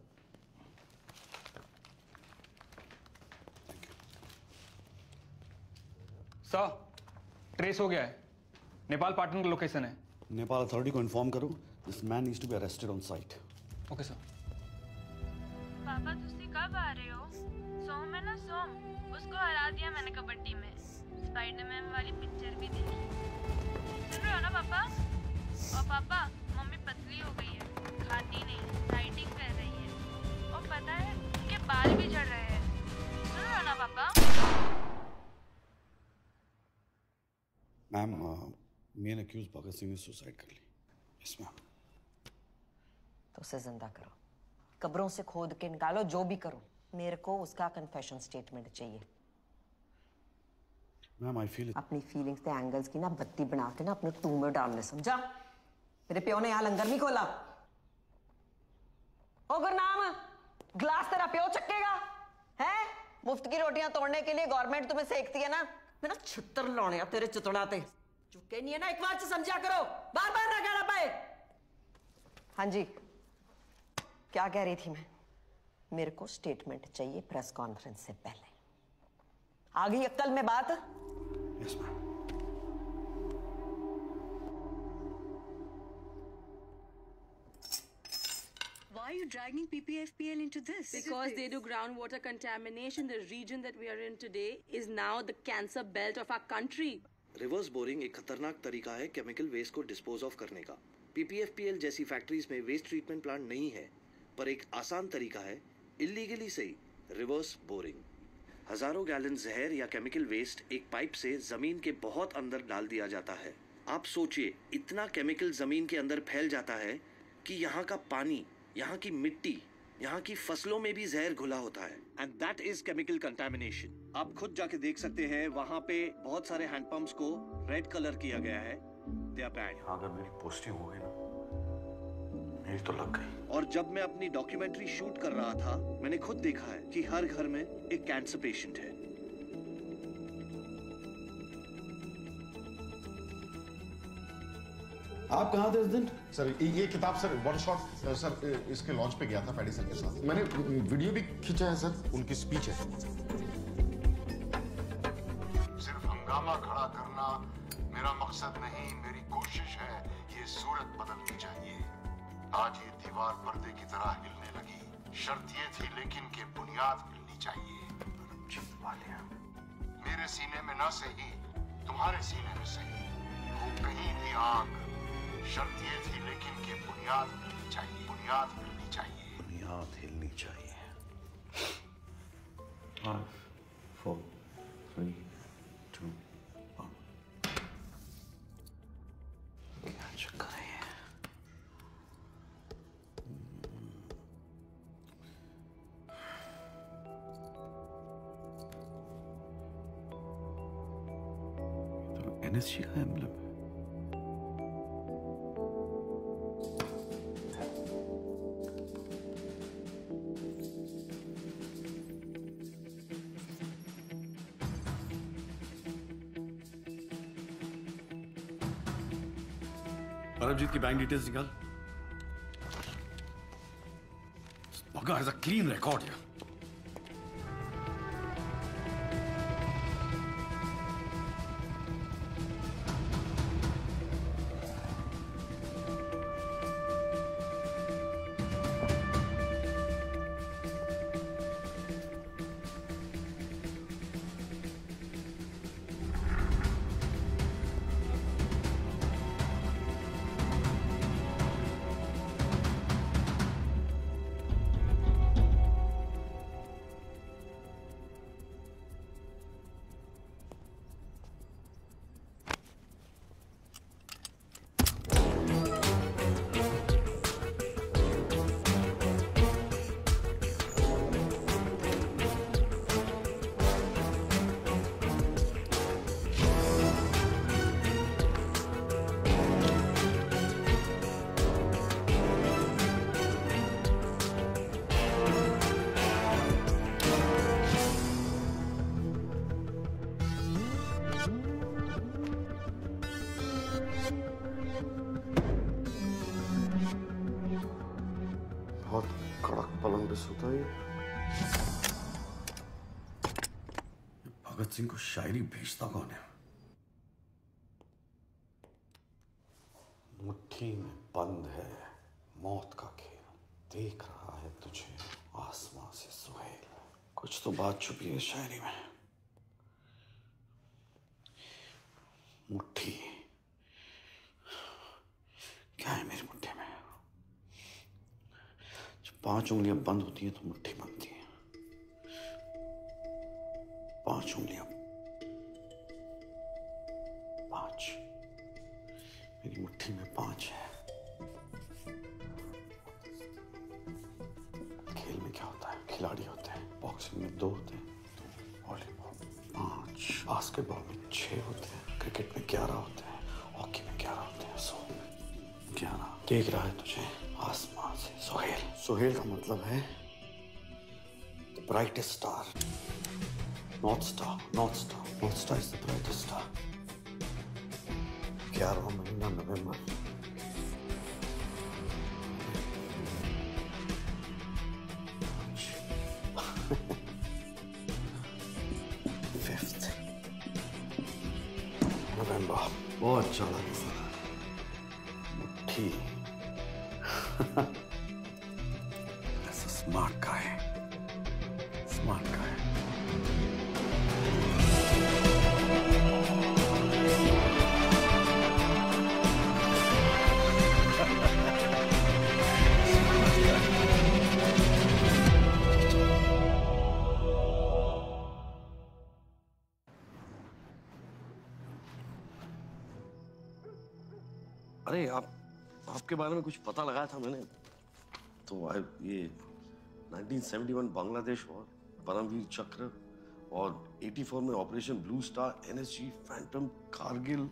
सर ट्रेस हो गया है, नेपाल पाटन का लोकेशन है। नेपाल अथॉरिटी को इन्फॉर्म करो, this man needs to be arrested on site. Okay sir. पापा तुसी कब आ रहे हो? सोम है ना, सोम, उसको हरा दिया मैंने कबड्डी में। स्पाइडरमैन वाली पिक्चर भी देखी। सुन रहे हो ना पापा? और पापा मम्मी पतली हो गई है, खाती नहीं, डाइटिंग कर रही है, और पता है उनके बाल भी झड़ रहे हैं। सुन रहे हो ना पापा? Ma'am, main accused Bhagat Singh ने सुसाइड कर ली। Yes ma'am. तो उसे जिंदा करो, कब्रों से खोद के निकालो, जो भी करो, मेरे को उसका कन्फेशन स्टेटमेंट चाहिए। मैम आई फील अपनी फीलिंग्स के एंगल्स की ना बत्ती बना के ना अपने टू में डालने, समझा? मेरे प्यो ने यहाँ लंगर नहीं खोला। ओ गुरनाम, ग्लास तेरा प्यो चक्केगा है? मुफ्त की रोटियां तोड़ने के लिए गवर्नमेंट तुम्हें सेकती है ना। मैं ना छितर लाने तेरे चितड़ा ते चुके नहीं है ना, एक बार से समझा करो, बार बार ना कहना पाए। हाँ जी, क्या कह रही थी मैं? मेरे को स्टेटमेंट चाहिए प्रेस कॉन्फ्रेंस से पहले। आ गई अक्ल में बात? Yes ma'am. Why are you dragging PPFPL into this? Because they do groundwater contamination. The region that we are in today is now the cancer belt of our country. Reverse boring एक खतरनाक तरीका है chemical waste को dispose of करने का। PPFPL जैसी factories में waste treatment plant नहीं है, पर एक आसान तरीका है इलीगली सही रिवर्स बोरिंग। हजारों गैलन जहर या केमिकल वेस्ट एक पाइप से जमीन के बहुत अंदर डाल दिया जाता है। आप सोचिए, इतना केमिकल जमीन के अंदर फैल जाता है कि यहाँ का पानी, यहाँ की मिट्टी, यहाँ की फसलों में भी जहर घुला होता है। And that is chemical contamination. आप खुद जाके देख सकते हैं, वहाँ पे बहुत सारे हैंडपंप्स को रेड कलर किया गया है। They are bad. अगर मेरी पोस्टिंग हो गई ना, मेरी तो लग गई। और जब मैं अपनी डॉक्यूमेंट्री शूट कर रहा था, मैंने खुद देखा है कि हर घर में एक कैंसर पेशेंट है। आप कहाँ थे इस दिन? सर ये किताब सर वन शॉट सर इसके लॉन्च पे गया था पैडी सर के साथ। मैंने वीडियो भी खींचा है सर, उनकी स्पीच है। सिर्फ हंगामा खड़ा करना मेरा मकसद नहीं, मेरी कोशिश है ये सूरत बदलनी चाहिए। आज ये दीवार पर्दे की तरह हिलने लगी, शर्त ये थी लेकिन कि बुनियाद हिलनी चाहिए। मेरे सीने में ना सही, तुम्हारे सीने में सही, वो कहीं भी आग। शर्त ये थी लेकिन कि बुनियाद हिलनी चाहिए, बुनियाद हिलनी चाहिए, बुनियाद हिलनी चाहिए। 5, 4, 3, 2, 1। क्या चक्कर है? NSG का एम्ब्लम है। परमजीत की बैंक डिटेल्स निकाल। Bugger has a clean record here. बताइए, भगत सिंह को शायरी भेजता कौन है? मुट्ठी में बंद है मौत का खेल, देख रहा है तुझे आसमां से सुहेल। कुछ तो बात छुपी है शायरी में। मुट्ठी क्या है मेरी मुट्ठी में? जब 5 उंगलियां बंद होती हैं तो मुट्ठी बनती है। 5 उंगलियां, 5, मेरी मुट्ठी में 5 है। खेल में क्या होता है? खिलाड़ी होते हैं। बॉक्सिंग में 2 होते हैं, वॉलीबॉल 5, बास्केटबॉल में 6 होते हैं, क्रिकेट में 11 होते हैं, हॉकी में 11 होते हैं। 11 देख रहा है तुझे आसमान से सुहेल। सुहेल का मतलब है the brightest star, north star. North star, north star is the brightest star. 11वां महीना नवंबर, नवंबर, बहुत अच्छा लगा सर। मुट्ठी That's a smart guy. Smart guy. अरे आपके बारे में कुछ पता लगाया था मैंने, तो ये 1971 बांग्लादेश वॉर, परमवीर चक्र, और 84 में operation Blue Star, NSG, phantom, Kargil.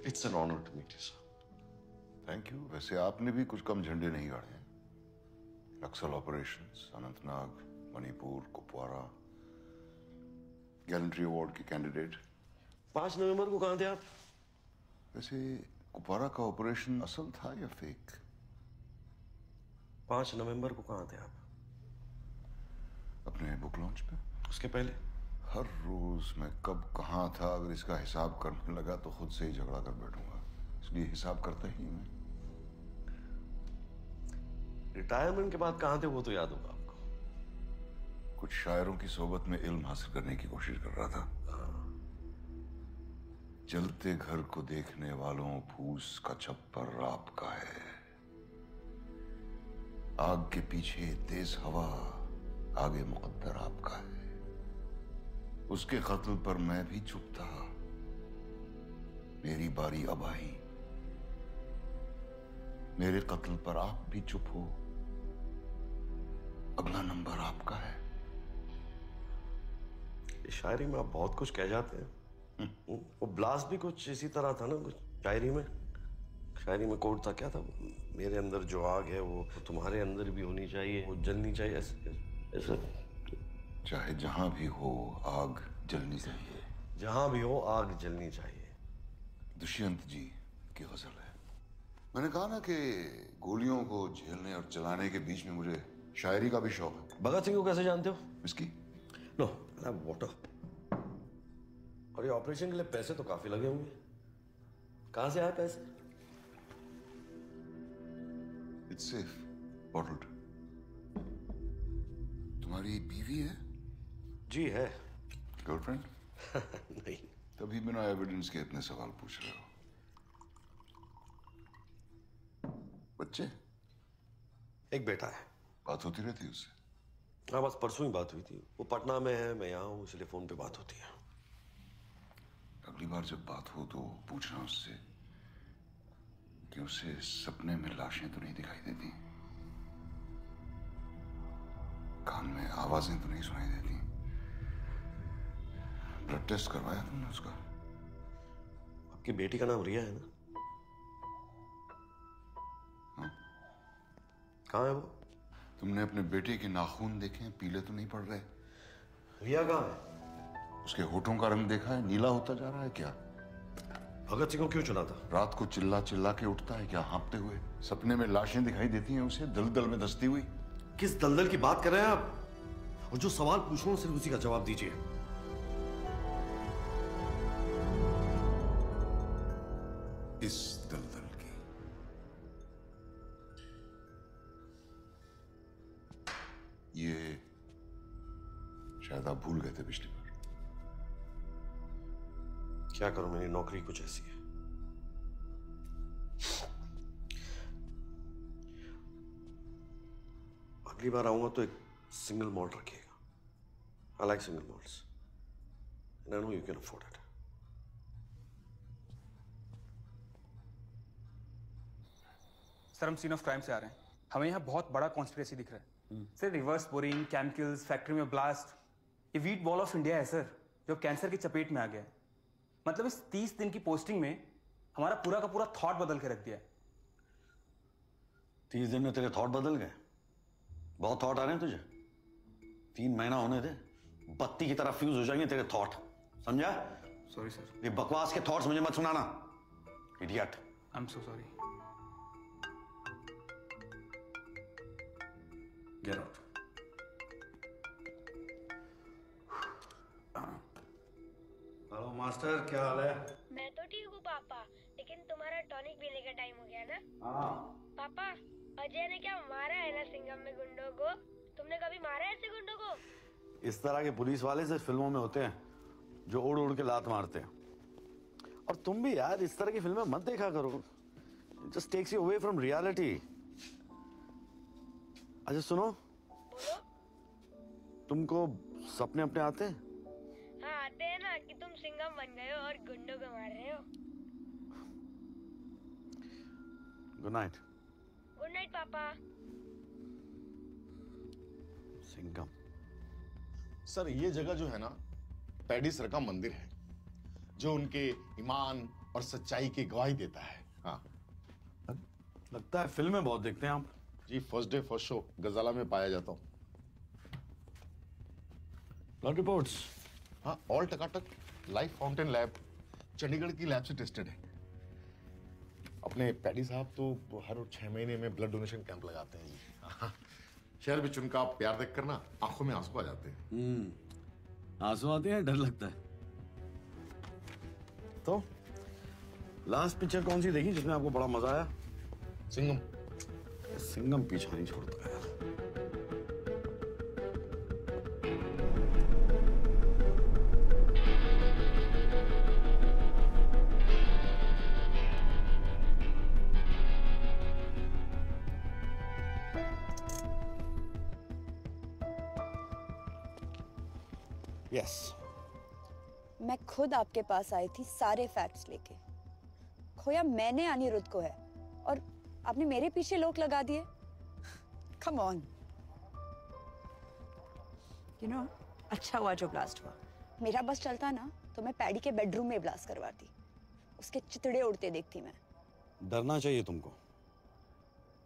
It's an honour to meet you sir. Thank you. वैसे आपने भी कुछ कम झंडे नहीं गाड़े हैं। Naxal operations, Anantnag, Manipur, Kupwara, gallantry award के कैंडिडेट। 5 नवंबर को कहाँ थे आप? वैसे कुपवारा का ऑपरेशन असल था या फेक? 5 नवंबर को कहाँ थे आप? अपने बुक लॉन्च पे। उसके पहले? हर रोज मैं कब कहाँ था अगर इसका हिसाब करने लगा तो खुद से ही झगड़ा कर बैठूंगा, इसलिए हिसाब करता ही मैं। रिटायरमेंट के बाद कहाँ थे वो तो याद होगा आपको। कुछ शायरों की सोबत में इल्म हासिल करने की कोशिश कर रहा था। जलते घर को देखने वालों फूस का छप्पर आपका है, आग के पीछे तेज हवा, आगे मुकद्दर आपका है। उसके कत्ल पर मैं भी चुप था, मेरी बारी अब आई। मेरे कत्ल पर आप भी चुप हो, अगला नंबर आपका है। शायरी में आप बहुत कुछ कह जाते हैं। वो ब्लास्ट भी कुछ इसी तरह था ना, कुछ शायरी में। शायरी में कोड था, क्या था? मेरे अंदर जो आग है वो तुम्हारे अंदर भी होनी चाहिए, वो जलनी चाहिए, ऐसे। चाहे जहां भी हो आग जलनी चाहिए। जहां भी हो आग जलनी चाहिए। दुष्यंत जी की गजल है। मैंने कहा ना कि गोलियों को झेलने और चलाने के बीच में मुझे शायरी का भी शौक है। भगत सिंह को कैसे जानते हो? विस्की? No, water. और ये ऑपरेशन के लिए पैसे तो काफी लगे होंगे, कहां से आए पैसे? It's safe, bottled. तुम्हारी बीवी है? जी है। गर्लफ्रेंड? नहीं। तभी बिना एविडेंस के इतने सवाल पूछ रहे हो। बच्चे? एक बेटा है। बात होती रहती उससे? हाँ, बस परसों ही बात हुई थी। वो पटना में है, मैं यहाँ हूँ, इसलिए फोन पे बात होती है। अगली बार जब बात हो तो पूछना उससे कि उसे सपने में लाशें तो नहीं दिखाई देती, कान में आवाजें तो नहीं सुनाई देती। ब्लड टेस्ट करवाया तुमने उसका? आपकी बेटी का नाम रिया है ना? हाँ? कहाँ है वो? तुमने अपने बेटे के नाखून देखे हैं? पीले तो नहीं पड़ रहे? रिया कहाँ है? उसके होठों का रंग देखा है? नीला होता जा रहा है क्या? भगत सिंह को क्यों चुना था? रात को चिल्ला चिल्ला के उठता है क्या हाँफते हुए? सपने में लाशें दिखाई देती हैं उसे दलदल में धंसती हुई। किस दलदल की बात कर रहे हैं आप? और जो सवाल पूछूं सिर्फ उसी का जवाब दीजिए। इस दलदल की। ये शायद आप भूल गए थे पिछली बार। क्या करूं, मेरी नौकरी कुछ ऐसी है। अगली बार आऊंगा तो एक सिंगल मॉल्ट रखिएगा। I like single malts and I know you can afford it. Sir हम सीन ऑफ क्राइम से आ रहे हैं। हमें यहाँ बहुत बड़ा कॉन्स्पिरेसी दिख रहा है। Sir reverse boring, chemicals, factory में ब्लास्ट। ये वीट बॉल ऑफ इंडिया है सर, जो कैंसर की चपेट में आ गया है। मतलब इस 30 दिन की पोस्टिंग में हमारा पूरा का पूरा थॉट बदल के रख दिया है। 30 दिन में तेरे थॉट बदल गए? बहुत थॉट आ रहे हैं तुझे। 3 महीना होने दे, बत्ती की तरह फ्यूज हो जाएंगे तेरे थॉट, समझा? Sorry sir. ये बकवास के थॉट्स मुझे मत सुनाना, idiot. I am so sorry. Get out. Hello master, क्या हाल है? मैं तो ठीक हूँ पापा, लेकिन तुम्हारा टॉनिक पीने का टाइम हो गया ना? हाँ। पापा, अजय ने क्या मारा है ना सिंघम में गुंडों को? तुमने कभी मारा है ऐसे गुंडों को? इस तरह के पुलिस वाले सिर्फ फिल्मों में होते हैं, जो उड़ उड़ के लात मारते हैं। और तुम भी यार इस तरह की फिल्में मत देखा करो, just takes you away from reality. अच्छा सुनो, तुमको सपने अपने आते हैं? हाँ आते हैं ना, कि तुम सिंघम बन गए हो और गुंडों को मार रहे हो। Good night. गुड नाइट पापा। सिंघम। सर ये जगह जो है ना, पैडी सर का मंदिर है, जो उनके ईमान और सच्चाई की गवाही देता है। हाँ, लगता है फिल्में बहुत देखते हैं आप। जी फर्स्ट डे फर्स्ट शो गजाला में पाया जाता हूँ। Blood reports? हाँ ऑल टकाटक। लाइफ फाउंटेन लैब चंडीगढ़ की लैब से टेस्टेड है। अपने पैडी साहब तो हर 6 महीने में ब्लड डोनेशन कैंप लगाते हैं। हाँ, शहर में उनका प्यार देख कर ना आंखों में आंसू आ जाते हैं। आंसू आते हैं, डर लगता है। तो लास्ट पिक्चर कौन सी देखी जिसमें आपको बड़ा मजा आया? सिंघम। सिंघम पीछा नहीं छोड़ता यार। यस मैं खुद आपके पास आई थी सारे फैक्ट्स लेके। खोया मैंने अनिरुद्ध को है और आपने मेरे पीछे लोग लगा दिए। Come on. यू नो अच्छा हुआ जो ब्लास्ट हुआ। मेरा बस चलता ना तो मैं पैडी के बेडरूम में ब्लास्ट करवाती, उसके चितड़े उड़ते देखती मैं। डरना चाहिए तुमको।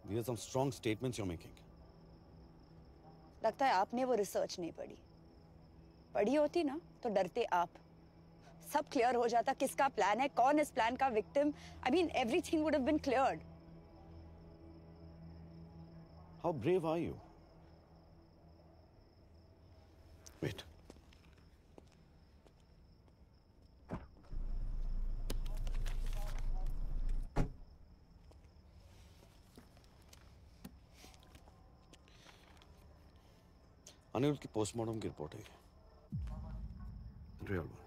These are some strong statements you're making. लगता है आपने वो रिसर्च नहीं पढ़ी। पढ़ी होती ना तो डरते आप। सब क्लियर हो जाता किसका प्लान है, कौन इस प्लान का victim. I mean everything would have been cleared. How brave are you? Wait. Aniruddh की पोस्टमार्टम की रिपोर्ट है। Real one.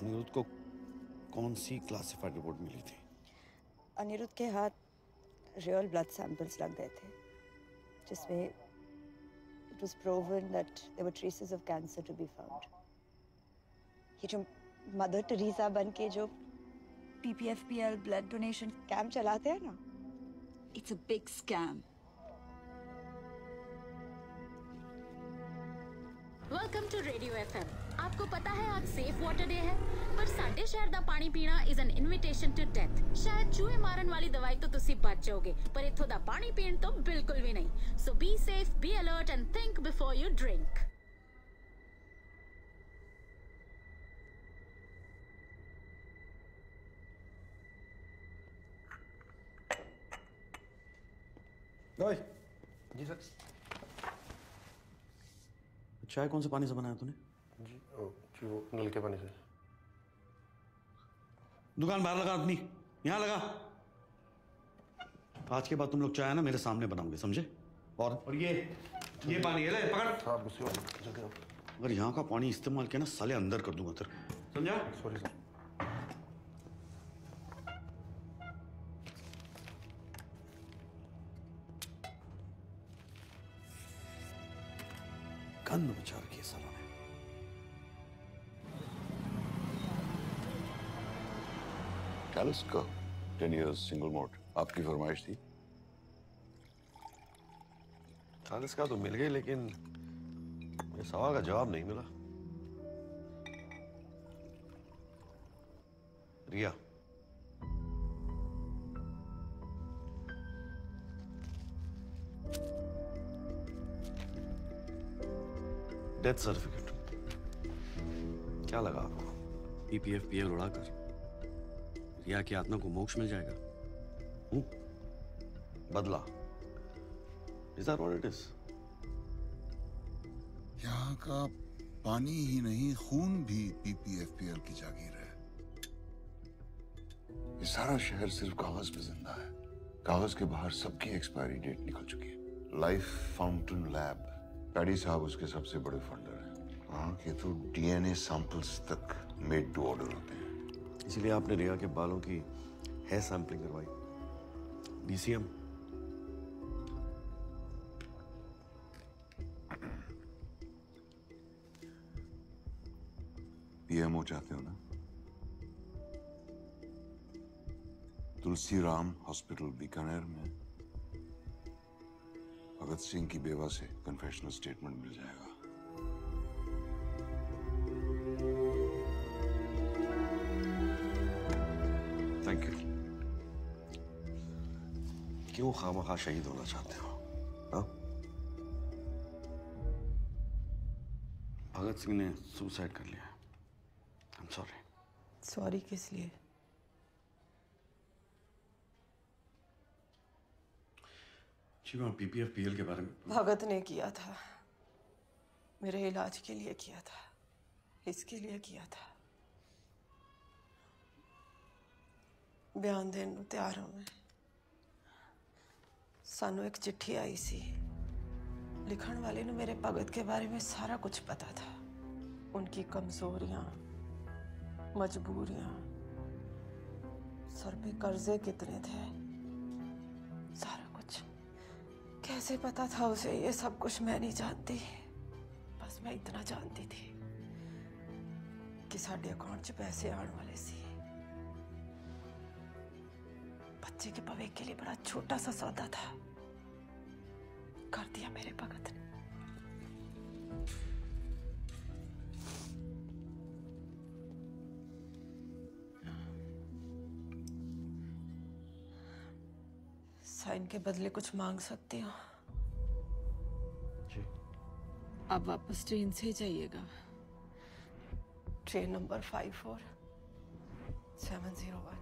अनिरुद्ध को कौन सी क्लासिफाइड रिपोर्ट मिली थी? अनिरुद्ध के हाथ रियल ब्लड सैंपल्स लग गए थे, जिसमें it was proven that there were traces of cancer to be found. ये जो मदर टेरेसा बन के जो PPFPL ब्लड डोनेशन कैंप चलाते हैं ना, it's a big scam. Welcome to radio FM। आपको पता है आज सेफ वाटर डे है, पर साडे शहर दा पानी पीना is an invitation to death. शायद चूहे मारन वाली दवाई तो तुसी बच जाओगे, पर इथों दा पानी पीण तो बिल्कुल भी नहीं। So be safe, be alert and think before you drink. जी सर। चाय कौन से पानी से बनाया तूने? जी वो नल के पानी से। दुकान बाहर लगा आदमी, यहाँ लगा। आज के बाद तुम लोग चाय ना मेरे सामने बनाओगे, समझे? और ये पानी है, ले पकड़। अगर यहाँ का पानी इस्तेमाल किया ना साले अंदर कर दूंगा तेरे, समझा? Sorry sir. गंद मचा रखी है सालों ने। कैलिस का 10 years सिंगल मोड आपकी फरमाइश थी। कैलिस का तो मिल गई, लेकिन मेरे सवाल का जवाब नहीं मिला। रिया, डेथ सर्टिफिकेट क्या लगा आपको? PPFPL उड़ाकर रिया की आत्मा को मोक्ष मिल जाएगा। बदला, is that what it is? यहाँ का पानी ही नहीं, खून भी PPFPL की जागीर है। ये सारा शहर सिर्फ कागज पे जिंदा है। कागज के बाहर सबकी एक्सपायरी डेट निकल चुकी है। लाइफ फाउंटेन लैब, पैडी साहब उसके सबसे बड़े फंडर हैं। वहाँ के तो DNA सैंपल्स तक मेड टू ऑर्डर होते हैं। इसीलिए आपने रिया के बालों की हेयर सैंपलिंग करवाई। DCM PMO चाहते हो ना? तुलसी राम हॉस्पिटल बीकानेर में भगत सिंह की बेवा से कन्फेशनल स्टेटमेंट मिल जाएगा। Thank you. क्यों खामखा शहीद होना चाहते हो? हाँ? भगत सिंह ने सुसाइड कर लिया। आई एम सॉरी। सॉरी किस लिए? PPFPL के बारे में भगत ने किया था, मेरे इलाज के लिए किया था, इसके लिए किया था। बयान देने तैयार हूं मैं। सानू एक चिट्ठी आई सी, लिखण वाले ने मेरे भगत के बारे में सारा कुछ पता था। उनकी कमजोरियां, मजबूरियां, सर पे कर्जे कितने थे, सारा कुछ। कैसे पता था उसे ये सब कुछ मैं नहीं जानती। बस मैं इतना जानती थी कि साडे अकाउंट च पैसे आने वाले सी। बच्चे के भविष्य के लिए बड़ा छोटा सा सौदा था, कर दिया मेरे भगत ने। साइन के बदले कुछ मांग सकती हो? आप वापस ट्रेन से ही जाइएगा। Train number 54701।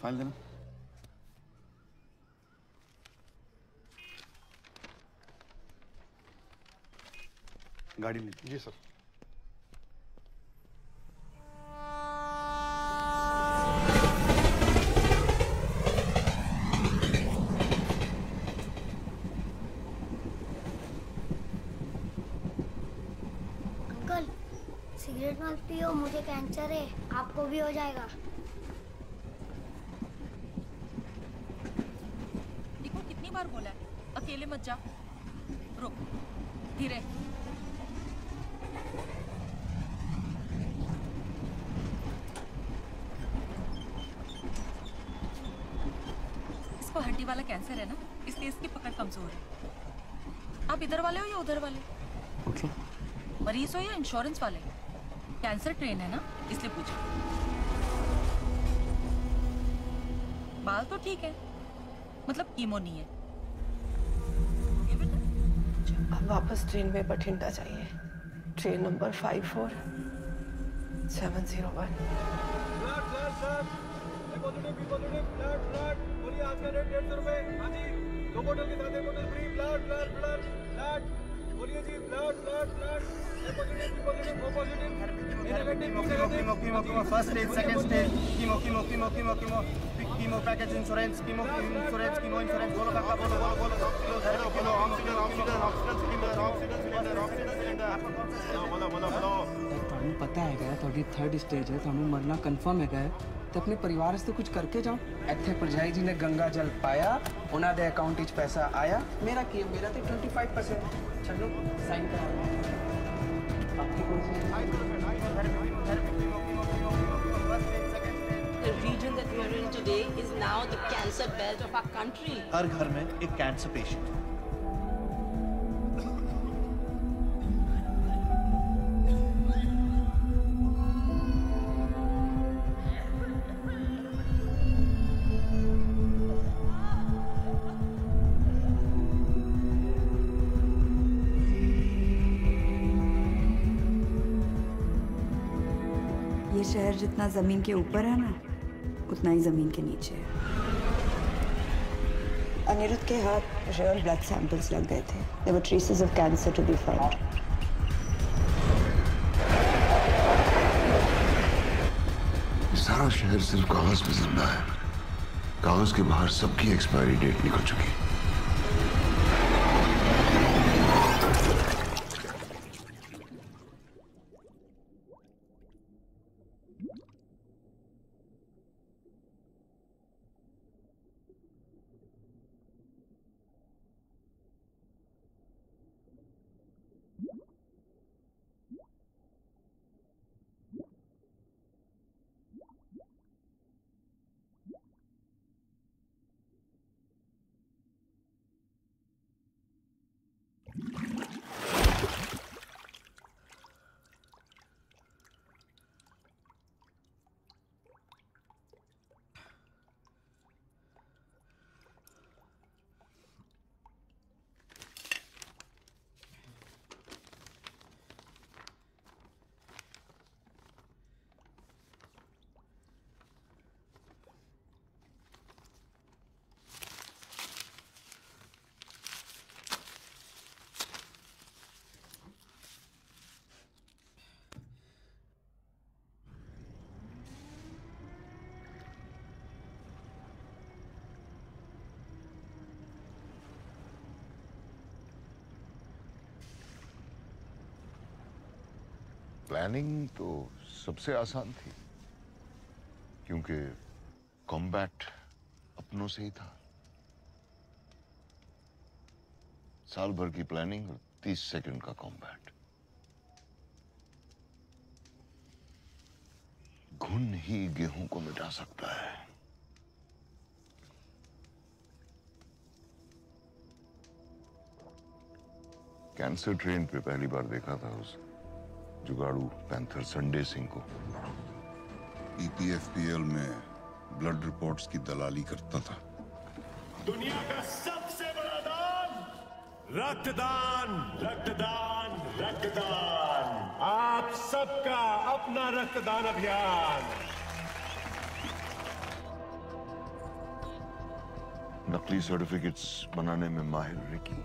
फाइल देना। गाड़ी ले। जी सर। अंकल, सिगरेट मत पियो, मुझे कैंसर है, आपको भी हो जाएगा। देखो कितनी बार बोला है, अकेले मत जा। रुक, धीरे। इसको हड्डी वाला कैंसर है ना, इसलिए इसकी पकड़ कमजोर है। आप इधर वाले हो या उधर वाले? मरीज हो या इंश्योरेंस वाले? कैंसर ट्रेन है ना, इसलिए पूछो। बाल तो ठीक है, मतलब कीमो नहीं है। अब वापस ट्रेन में बठिंडा जाइए, ट्रेन नंबर 54701। बोलिए आपका रेट 150 रुपए। हाँ जी, 2 बोतल के साथ 1 बोतल free. Blood blood blood blood. बोलिए जी, blood blood blood. A positive, B positive, O positive, A negative, chemo first stage, second stage, chemo package insurance, chemo insurance, chemo insurance. बोलो काका, बोलो बोलो बोलो। Kilo oxygen oxygen oxygen cylinder, oxygen cylinder, oxygen cylinder. बोलो बोलो बोलो। ਤੁਹਾਨੂੰ ਪਤਾ ਹੈਗਾ ਤੁਹਾਡੀ 3rd ਸਟੇਜ ਹੈ, ਤੁਹਾਨੂੰ ਮਰਨਾ ਕਨਫਰਮ ਹੈਗਾ ਤੇ ਆਪਣੇ ਪਰਿਵਾਰ ਵਾਸਤੇ ਕੁਝ ਕਰਕੇ ਜਾਓ। ਇੱਥੇ ਪਰਜਾਈ ਜੀ ਨੇ ਗੰਗਾ ਜਲ ਪਾਇਆ, ਉਹਨਾਂ ਦੇ ਅਕਾਊਂਟ ਵਿੱਚ ਪੈਸਾ ਆਇਆ। ਮੇਰਾ ਕੀ ਹੈ, ਮੇਰਾ ਤੇ 25% ਛੱਡੋ, ਸਾਈਨ ਕਰਾ ਲਓ। ਬਾਕੀ ਕੋਈ The region that we are in today is now the cancer belt of our country. हर घर में एक कैंसर पेशेंट। ये शहर जितना जमीन के ऊपर है ना, उतना ही जमीन के नीचे है। अनिरुद्ध के हाथ रियल ब्लड सैंपल्स लग गए थे। There were traces of cancer to be found. सारा शहर सिर्फ कागज पे जिंदा है। कागज के बाहर सबकी एक्सपायरी डेट निकल चुकी है। प्लानिंग तो सबसे आसान थी, क्योंकि कॉम्बैट अपनों से ही था। साल भर की प्लानिंग और 30 सेकंड का कॉम्बैट। घुन ही गेहूं को मिटा सकता है। कैंसर ट्रेन पे पहली बार देखा था उस जुगाड़ू पैंथर संडे सिंह को। EPFPL में ब्लड रिपोर्ट्स की दलाली करता था। दुनिया का सबसे बड़ा दान, रक्तदान, रक्तदान, रक्तदान। आप सबका अपना रक्तदान अभियान। नकली सर्टिफिकेट्स बनाने में माहिर Ricky.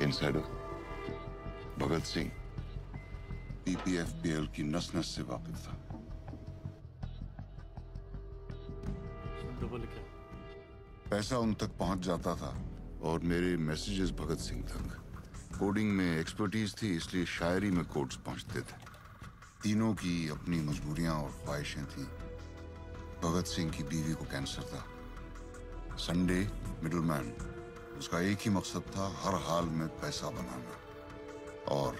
Insider Bhagat Singh EPFPL की नस नस से वाकिफ था। अप्रूवल क्या? पैसा उन तक पहुंच जाता था और मेरे मैसेजेस भगत सिंह तक। कोडिंग में एक्सपर्टीज थी, इसलिए शायरी में कोड्स पहुंचते थे। तीनों की अपनी मजबूरियां और ख्वाहिशें थीं। भगत सिंह की बीवी को कैंसर था। संडे मिडलमैन, उसका एक ही मकसद था, हर हाल में पैसा बनाना। और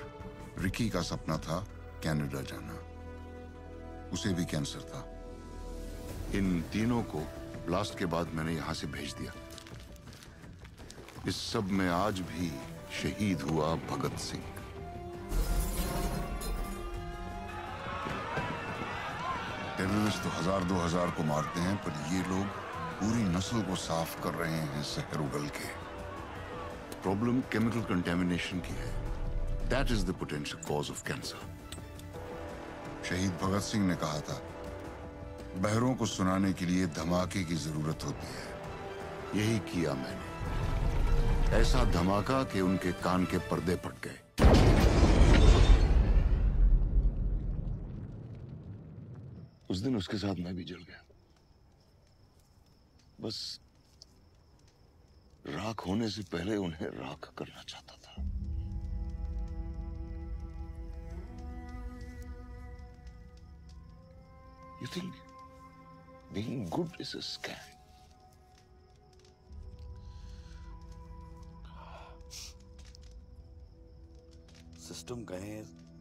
रिकी का सपना था कनाडा जाना, उसे भी कैंसर था। इन तीनों को ब्लास्ट के बाद मैंने यहां से भेज दिया। इस सब में आज भी शहीद हुआ भगत सिंह। टेररिस्ट तो 1000-2000 को मारते हैं, पर ये लोग पूरी नस्ल को साफ कर रहे हैं जहर उगल के। प्रॉब्लम केमिकल कंटेमिनेशन की है। That is the potential cause of cancer. शहीद भगत सिंह ने कहा था, बहरों को सुनाने के लिए धमाके की जरूरत होती है। यही किया मैंने। ऐसा धमाका कि उनके कान के पर्दे फट गए। उस दिन उसके साथ मैं भी जल गया। बस राख होने से पहले उन्हें राख करना चाहता था। You think being good is a scam? System कहें,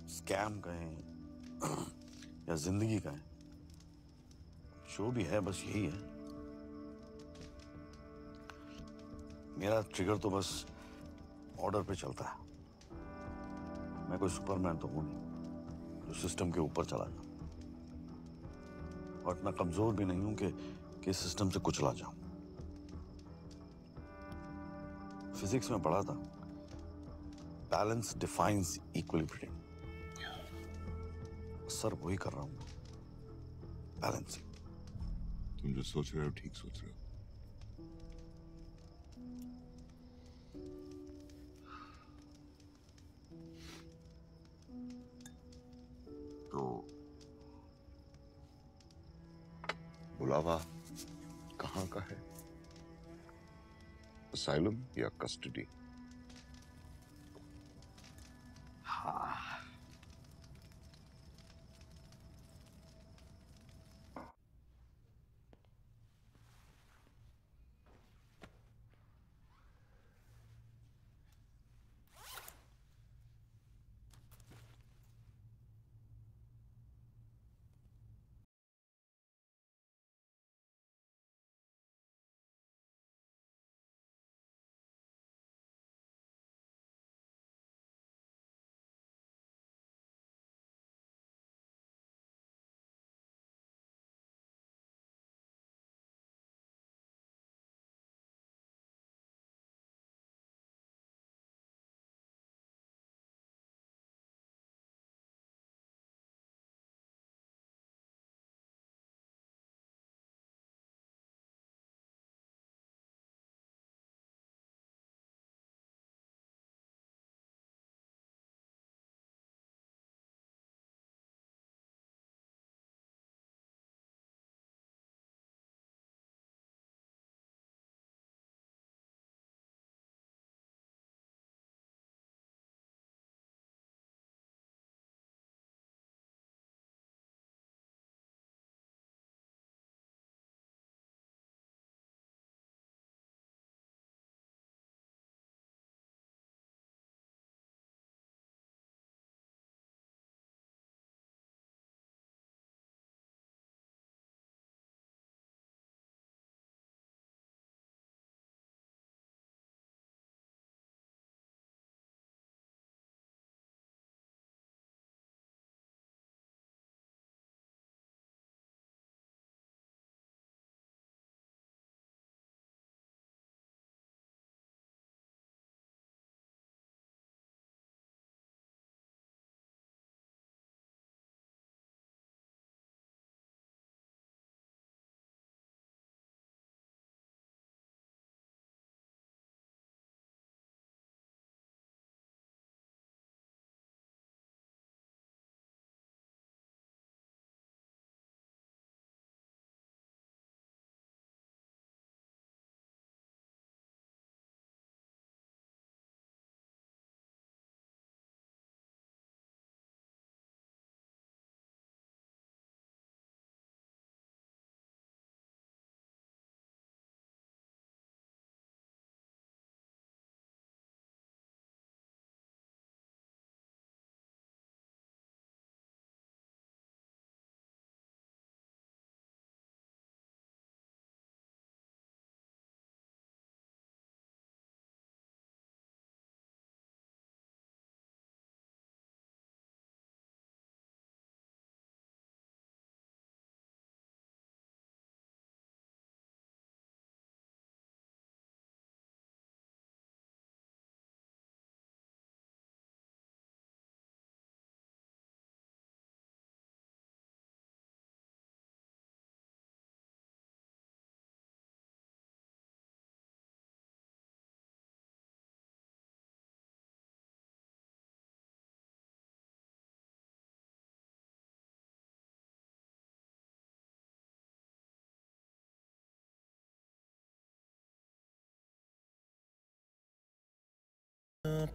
स्कैम कहें या जिंदगी कहें, जो भी है बस यही है। मेरा ट्रिगर तो बस ऑर्डर पे चलता है। मैं कोई सुपरमैन तो हूं नहीं जो सिस्टम के ऊपर चला जाऊं, और इतना कमजोर भी नहीं हूं कि सिस्टम से कुचला जाऊं। फिजिक्स में पढ़ा था, बैलेंस डिफाइंस इक्विलिब्रियम। सर वही कर रहा हूं, बैलेंसिंग। तुम जो सोच रहे हो ठीक सोच रहे हो। तो बुलावा कहाँ का है? असाइलम या कस्टडी? हाँ,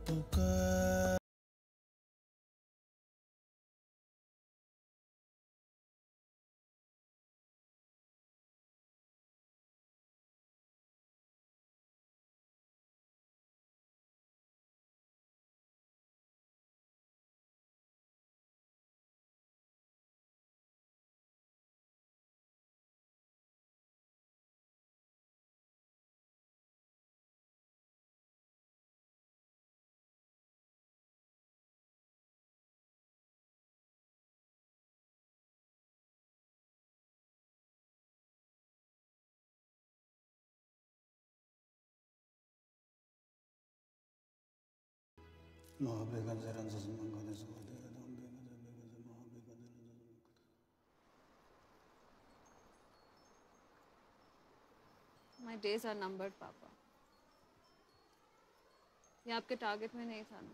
पुकार My days are numbered, पापा। ये आपके टारगेट में नहीं था ना?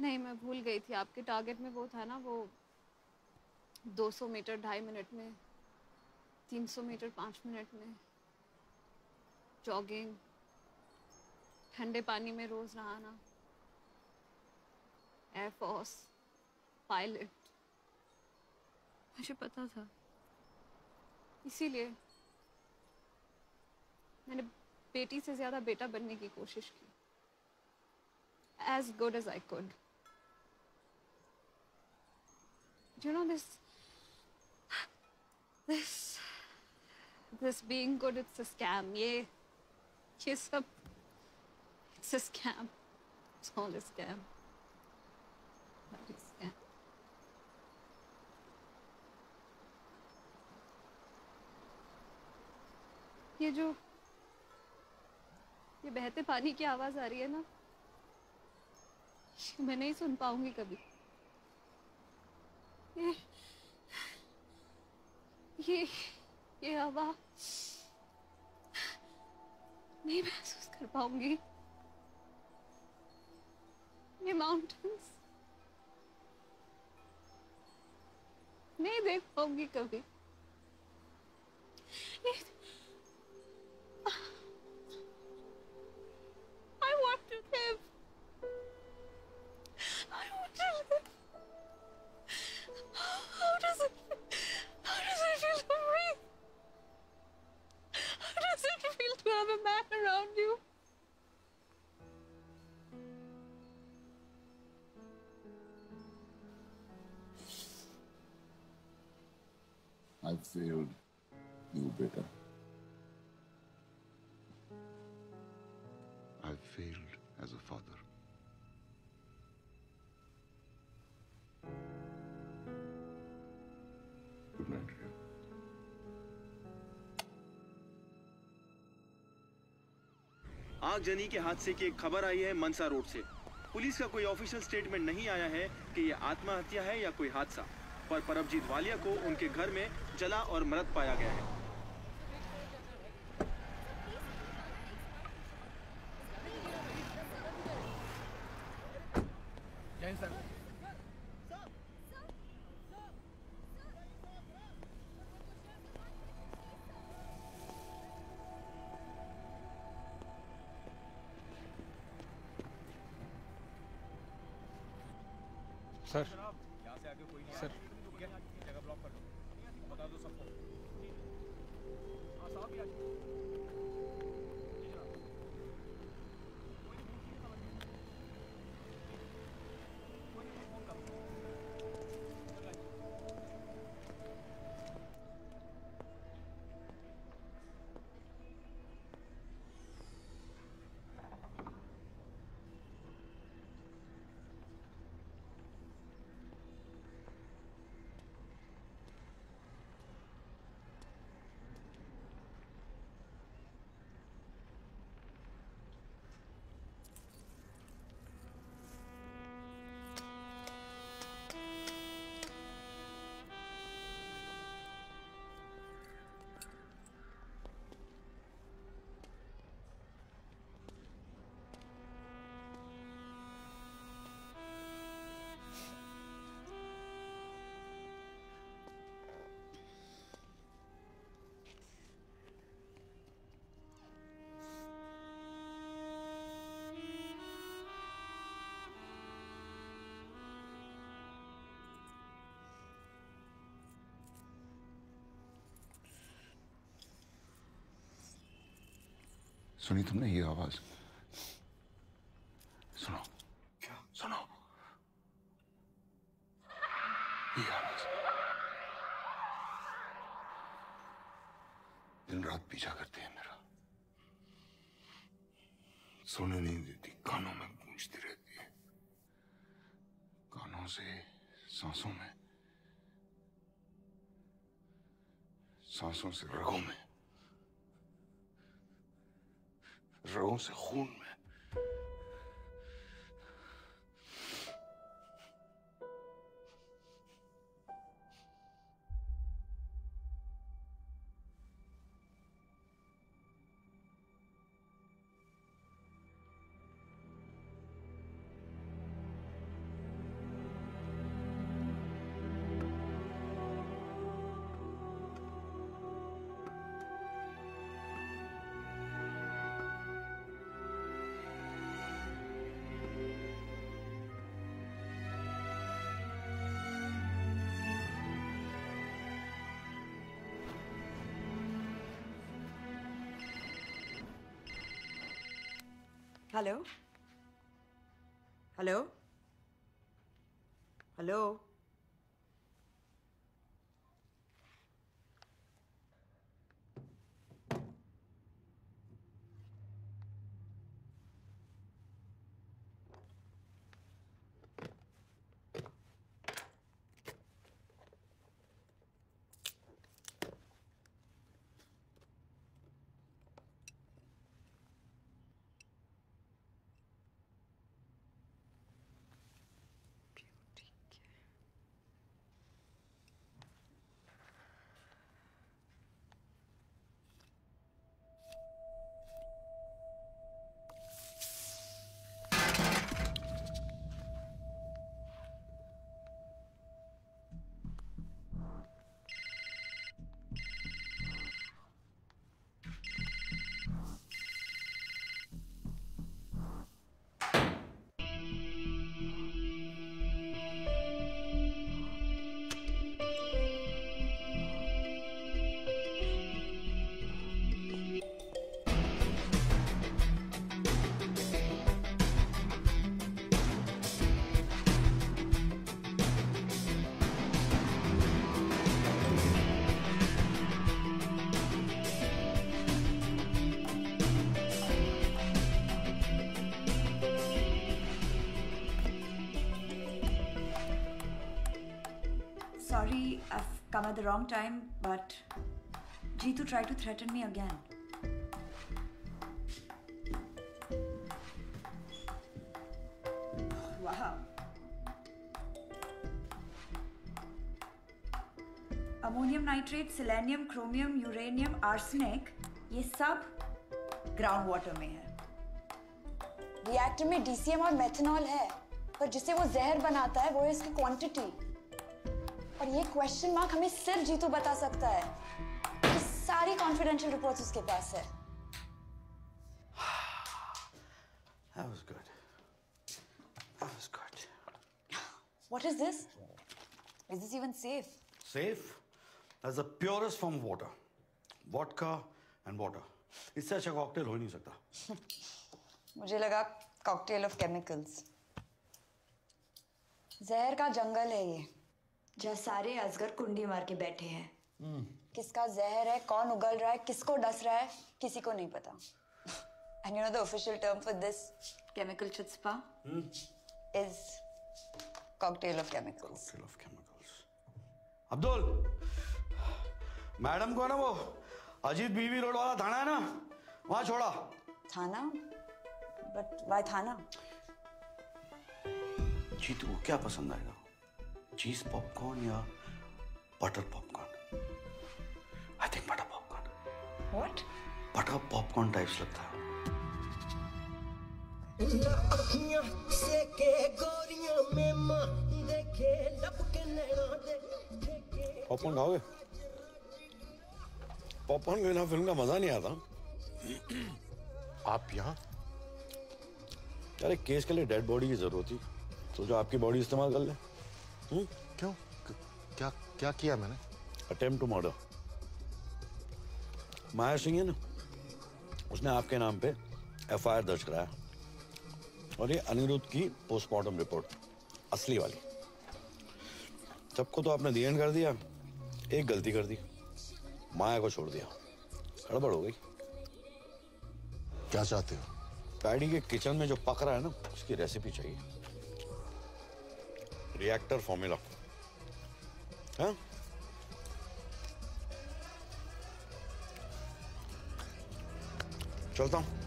नहीं, मैं भूल गई थी। आपके टारगेट में वो था ना, वो 200 मीटर 2.5 मिनट में, 300 मीटर 5 मिनट में, जॉगिंग, ठंडे पानी में रोज नहाना, एयरफोर्स, पायलट। मुझे पता था, इसीलिए मैंने बेटी से ज्यादा बेटा बनने की कोशिश की, as good as I could. Do you know this being good, it's a scam. ये सब, it's a scam. It's all a scam. Bloody scam. ये बहते पानी की आवाज आ रही है ना, मैं नहीं सुन पाऊंगी कभी। ये आवाज नहीं महसूस कर पाऊंगी। ये माउंटेन्स नहीं देख पाऊंगी कभी। I want to live. I want to live. How does it feel to breathe? How does it feel to have a man around you? I failed you, beta. I failed as a father. Good night, Ria. आगजनी के हादसे की एक खबर आई है मनसा road से। Police का कोई ऑफिशियल स्टेटमेंट नहीं आया है कि यह आत्महत्या है या कोई हादसा, पर परमजीत वालिया को उनके घर में जला और मृत पाया गया है। सर, यहाँ से आगे कोई नहीं सर, ठीक है, जगह ब्लॉक कर दो, बता दो सबको। हाँ, साहब भी आ जाओ। जी जनाब। कोई नहीं, फोन कीजिए, कोई नहीं, फोन कर दो। सुनी तुमने ये आवाज? सुनो। क्या? सुनो। ये आवाज दिन रात पीछा करती है मेरा। सोने नहीं देती, कानों में गूंजती रहती है, कानों से सांसों में, सांसों से रगों में, रगों से खून में। Hello hello hello Sorry, I've come at the wrong time, but Jeetu tried to threaten me again. Wow. Ammonium nitrate, selenium, chromium, uranium, arsenic, ये सब ग्राउंड वाटर में है। रिएक्टर में DCM और मेथनॉल है, पर जिसे वो जहर बनाता है वो है इसकी क्वांटिटी। और ये क्वेश्चन मार्क हमें सिर्फ जीतू बता सकता है कि सारी कॉन्फिडेंशियल रिपोर्ट्स उसके पास है। That was good. That was good. What is this? Is this even safe? Safe? That's the purest form of water. Vodka and water. इससे अच्छा कॉकटेल हो ही नहीं सकता। मुझे लगा कॉकटेल ऑफ केमिकल्स। जहर का जंगल है ये, जहाँ सारे अजगर कुंडी मार के बैठे हैं। किसका जहर है, कौन उगल रहा है, किसको डस रहा है, किसी को नहीं पता। And you know the official term for this chemical chutzpah is cocktail of chemicals. Cocktail of chemicals. Abdul, madam को है ना वो अजीत बीवी रोड वाला थाना है ना, वहाँ छोड़ा। थाना? But why थाना? जीतू को क्या पसंद आएगा? चीज पॉपकॉर्न या butter popcorn? I think butter popcorn. What? Butter popcorn types लगता है। पॉपकॉर्न खाओगे? पॉपकॉर्न के बिना फिल्म का मजा नहीं आता। आप यहाँ? यार एक केस के लिए डेड बॉडी की जरूरत थी, तो जो आपकी बॉडी इस्तेमाल कर ले। क्यों? क्या क्या किया मैंने? Attempt to murder. Maya Singh है ना, उसने आपके नाम पे FIR दर्ज कराया और ये अनिरुद्ध की पोस्टमार्टम रिपोर्ट असली वाली। सबको तो आपने दी एंड कर दिया, एक गलती कर दी, माया को छोड़ दिया, गड़बड़ हो गई। क्या चाहते हो? पैडी के किचन में जो पक रहा है ना, उसकी रेसिपी चाहिए, रिएक्टर फॉर्मूला। हाँ? चलता हूं।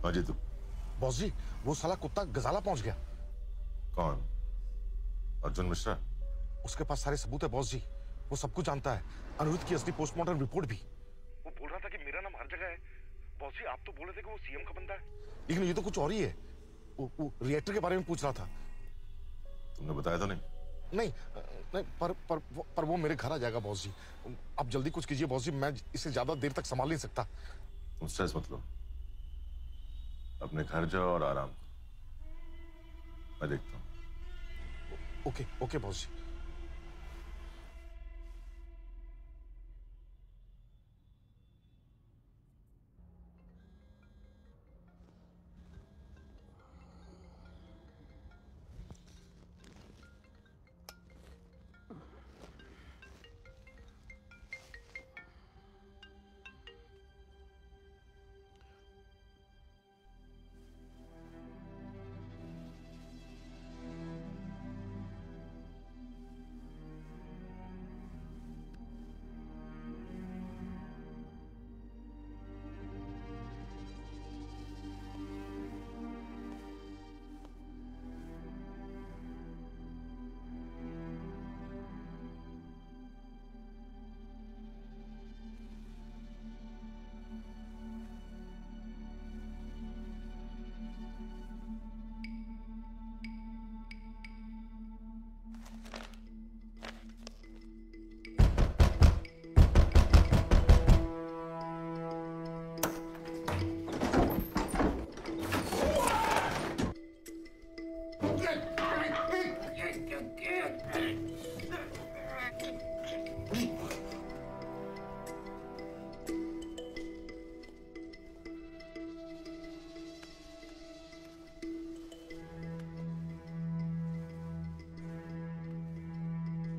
अजय तू। बॉस जी, वो साला कुत्ता गजाला पहुंच गया। कौन? अर्जुन मिश्रा? उसके पास सारे सबूत है बॉस जी, वो सब कुछ जानता है, अनिरुद्ध की असली पोस्टमार्टम रिपोर्ट भी। वो बोल रहा था कि मेरा नाम हर जगह है। बॉस जी, आप तो बोल रहे थे कि वो सीएम का बंदा है, लेकिन ये तो कुछ और ही है। वो रिएक्टर के बारे में पूछ रहा था। तुमने बताया तो नहीं? नहीं, नहीं पर वो मेरे घर आ जाएगा बॉस जी। आप जल्दी कुछ कीजिए बॉस जी, मैं इसे ज्यादा देर तक संभाल नहीं सकता। तुम स्ट्रेस मत लो, अपने घर जाओ और आराम करो, मैं देखता हूँ। ओके ओके बॉस जी।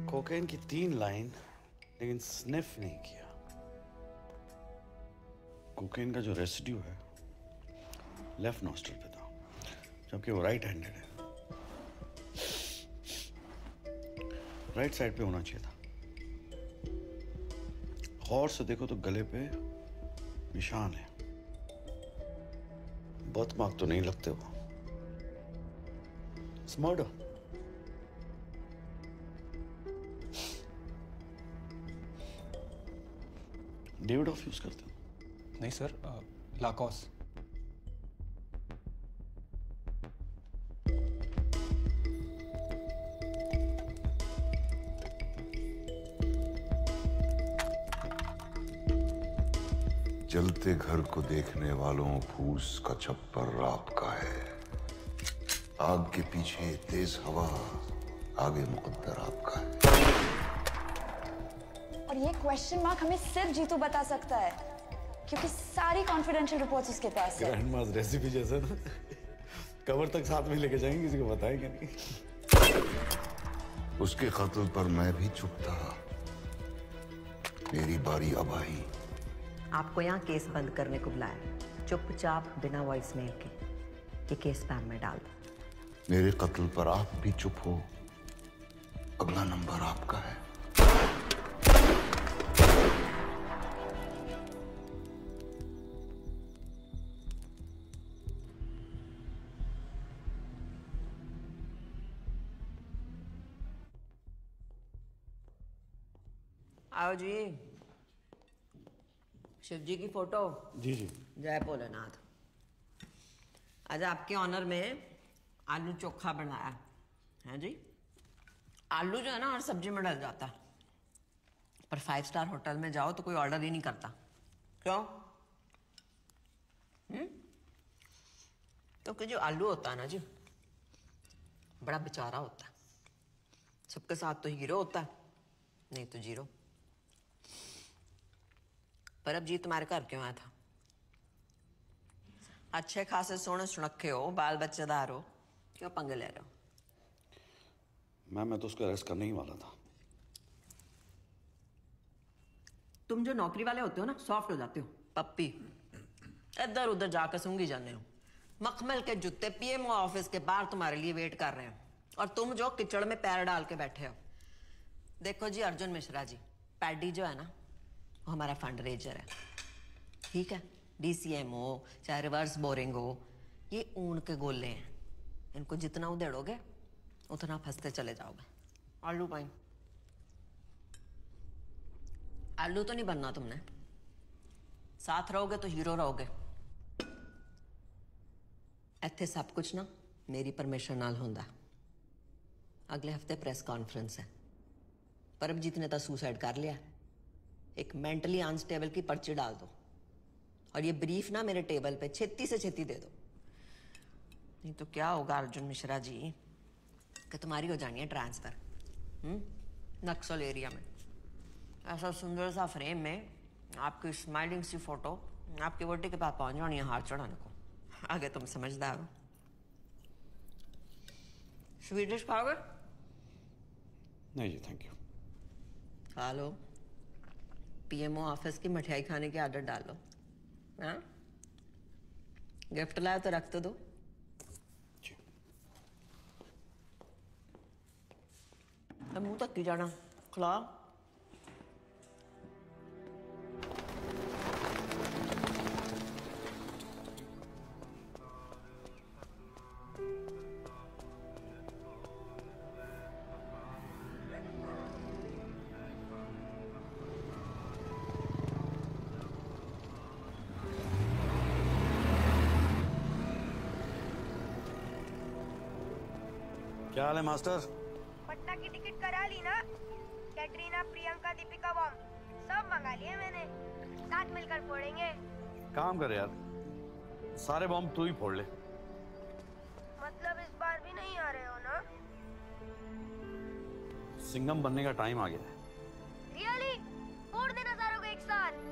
कोकेन की 3 लाइन, लेकिन स्निफ नहीं किया। कोकेन का जो रेसिड्यू है लेफ्ट नॉस्ट्रल पे था, जबकि वो राइट हैंडेड है। राइट साइड पे होना चाहिए था। गौर से देखो तो गले पे निशान है, बर्थ मार्क तो नहीं लगते वो। It's murder. David of use करते हो? नहीं सर, लाकॉस। जलते घर को देखने वालों फूस का छप्पर आपका है। आग के पीछे तेज हवा, आगे मुकद्दर आपका है। और ये क्वेश्चन मार्क हमें सिर्फ जीतू बता सकता है, क्योंकि सारी कॉन्फिडेंशियल रिपोर्ट्स उसके पास है। ग्रैंड मास रेसिपी जैसा ना, कवर तक साथ में लेके जाएंगे, किसी को बताएंगे नहीं। उसके कत्ल पर मैं भी चुप था, मेरी बारी अब आई। आपको यहाँ केस बंद करने को बुलाया, चुपचाप बिना वॉइसमेल के ये केस स्पैम में डाल दो। मेरे कत्ल पर आप भी चुप हो, अगला नंबर आपका है। आओ जी, शिव जी की फोटो। जी जी। जय भोलेनाथ। आज आपके ऑनर में आलू चोखा बनाया है जी। आलू जो है ना हर सब्जी में डल जाता है, पर 5 स्टार होटल में जाओ तो कोई ऑर्डर ही नहीं करता। क्यों? क्योंकि जो आलू होता है ना जी, बड़ा बेचारा होता है। सबके साथ तो हीरो होता है, नहीं तो जीरो। पर अब जी तुम्हारे घर क्यों आया था? अच्छे खासे सोने सुनखे हो, बाल बच्चेदार हो, क्यों पंगे ले रहे हो? मैम मैं तो उसको अरेस्ट करने ही वाला था। तुम जो नौकरी वाले होते हो ना, सॉफ्ट हो जाते हो। पप्पी इधर उधर जाकर सूंघी जाने हो। मखमल के जूते पीएमओ ऑफिस के बाहर तुम्हारे लिए वेट कर रहे हैं, और तुम जो कीचड़ में पैर डाल के बैठे हो। देखो जी अर्जुन मिश्रा जी, पैडी जो है ना वो हमारा फंड रेजर है, ठीक है। DCM हो चाहे रिवर्स बोरिंग हो, ये ऊन के गोले हैं। इनको जितना उधेड़ोगे उतना फंसते चले जाओगे। आलू पाइन, आलू तो नहीं बनना तुमने। साथ रहोगे तो हीरो रहोगे। इत्थे सब कुछ ना मेरी परमिशन नाल होंदा। अगले हफ्ते प्रेस कॉन्फ्रेंस है। परमजीत ने तो सुसाइड कर लिया। एक मेंटली अनस्टेबल की पर्ची डाल दो, और ये ब्रीफ ना मेरे टेबल पे छेती से छेती दे दो। नहीं तो क्या होगा अर्जुन मिश्रा जी कि तुम्हारी हो जानी है ट्रांसफर नक्सल एरिया में। ऐसा सुंदर सा फ्रेम में आपकी स्माइलिंग सी फोटो आपकी वोटी के पास पहुंच जानी है हार चढ़ाने को। आगे तुम समझदार हो। स्वीट डिश खाओगे? नहीं जी थैंक यू। खा लो। PMO ऑफिस की मिठाई खाने की आदत डाल लो। हाँ, गिफ्ट लाया तो रख तो दो। अब मुंह तक की जाना, खिला। क्या हाल है मास्टर? पटना की टिकट करा ली ना? कैटरीना, प्रियंका, दीपिका बॉम्ब सब मंगा लिए मैंने। साथ मिलकर फोड़ेंगे। काम कर यार, सारे बॉम्ब तू ही फोड़ ले। मतलब इस बार भी नहीं आ रहे हो ना? सिंघम बनने का टाइम आ गया है। रियली? फोड़ देना सारों को एक साथ।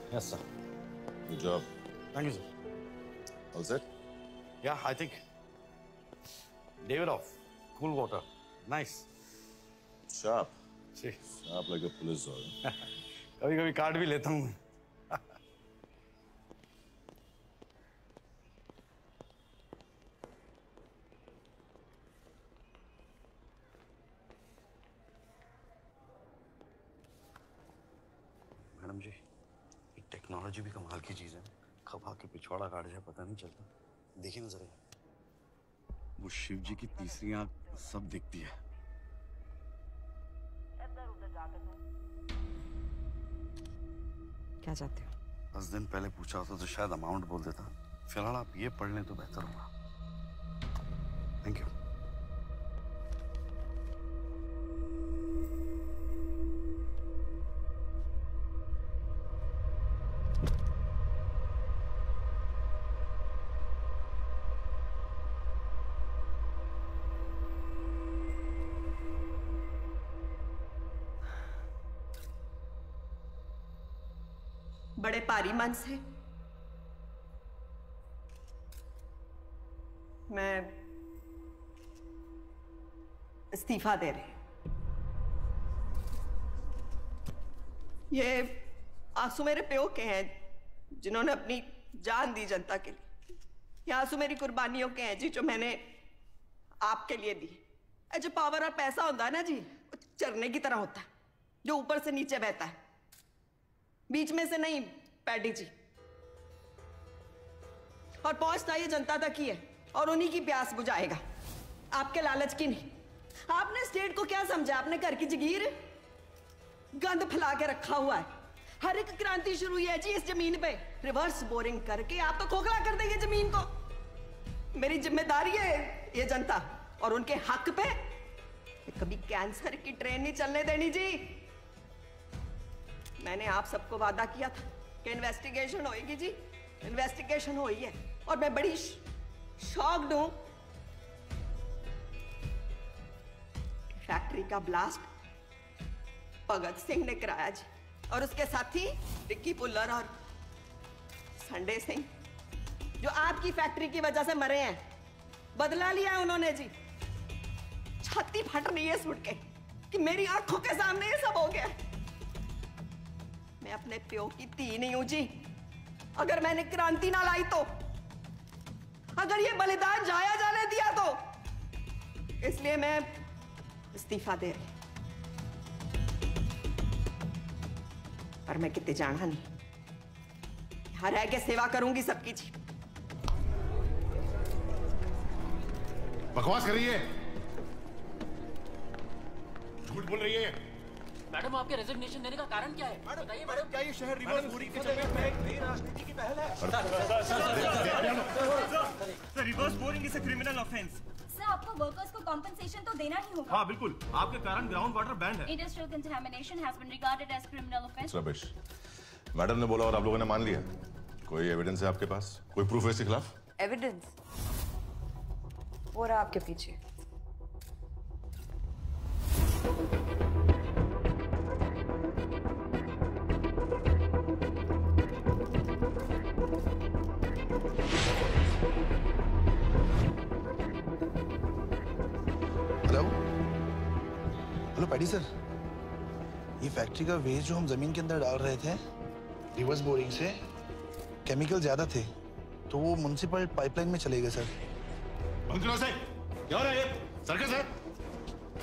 Yes, sir. Good job. Thank you, sir. All set? Yeah, I think. Davidoff, cool water. Nice. Sharp. See. Sharp like a police dog. कभी-कभी काट भी लेता हूँ। मैडम जी, टेक्नोलॉजी भी कमाल की चीज है। कब आके पिछवाड़ा काट जाए पता नहीं चलता। देखिए ना जरा, वो शिव जी की तीसरी आंख सब दिखती है। क्या चाहते हो? 10 दिन पहले पूछा होता तो शायद अमाउंट बोल देता। फिलहाल आप ये पढ़ लें तो बेहतर होगा। Thank you. बड़े भारी मन से मैं इस्तीफा दे रही। ये आंसू मेरे प्यो के हैं जिन्होंने अपनी जान दी जनता के लिए। ये आंसू मेरी कुर्बानियों के हैं जी जो मैंने आपके लिए दी। जो पावर और पैसा होता है ना जी, वो चरने की तरह होता है जो ऊपर से नीचे बहता है, बीच में से नहीं पैडी जी। और पहुंचता ये जनता तक ही है और उन्हीं की प्यास बुझाएगा, आपके लालच की नहीं। आपने स्टेट को क्या समझा? अपने घर की जगीर गंद फैला के रखा हुआ है। हर एक क्रांति शुरू हुई है जी इस जमीन पे। रिवर्स बोरिंग करके आप तो खोखला कर देंगे जमीन को। मेरी जिम्मेदारी है ये जनता और उनके हक पे कभी कैंसर की ट्रेन नहीं चलने देनी जी। मैंने आप सबको वादा किया था कि इन्वेस्टिगेशन होएगी जी। इन्वेस्टिगेशन हुई है और मैं बड़ी शॉक्ड हूं। फैक्ट्री का ब्लास्ट भगत सिंह ने कराया जी और उसके साथी रिक्की पुल्लर और संडे सिंह जो आपकी फैक्ट्री की वजह से मरे हैं। बदला लिया है उन्होंने जी। छाती फट रही है सुन के कि मेरी आंखों के सामने ये सब हो गया। मैं अपने प्यो की धी नहीं हूं जी। अगर मैंने क्रांति ना लाई तो, अगर ये बलिदान जाया जाने दिया तो, इसलिए मैं इस्तीफा दे रही। पर मैं कितने जाना नहीं, यहां रह के सेवा करूंगी सबकी जी। बकवास कर रही है, झूठ बोल रही है। मैडम आपके रेजिग्नेशन देने का कारण क्या है? बताइए मैडम। क्या ये शहर रिवर्स बोरिंग के चक्कर में एक नई राजनीति की पहल है? Sir reverse boring is a criminal offence. Sir आपको वर्कर्स को कॉम्पेंसेशन तो देना ही होगा। हाँ बिल्कुल, आपके कारण ग्राउंड वाटर बैंड है। Industrial contamination has been regarded as criminal offence. Ramesh, madam ने बोला और आप लोगों ने मान लिया। कोई एविडेंस है आपके पास? कोई प्रूफ है इसके खिलाफ? एविडेंस वो रहा आपके पीछे। हेलो पैडी सर, ये फैक्ट्री का वेस्ट जो हम जमीन के अंदर डाल रहे थे रिवर्स बोरिंग से, केमिकल ज्यादा थे तो वो म्युनिसिपल पाइपलाइन में चले गए सर। बंद करो से, क्या हो रहा है ये? सर्कस है?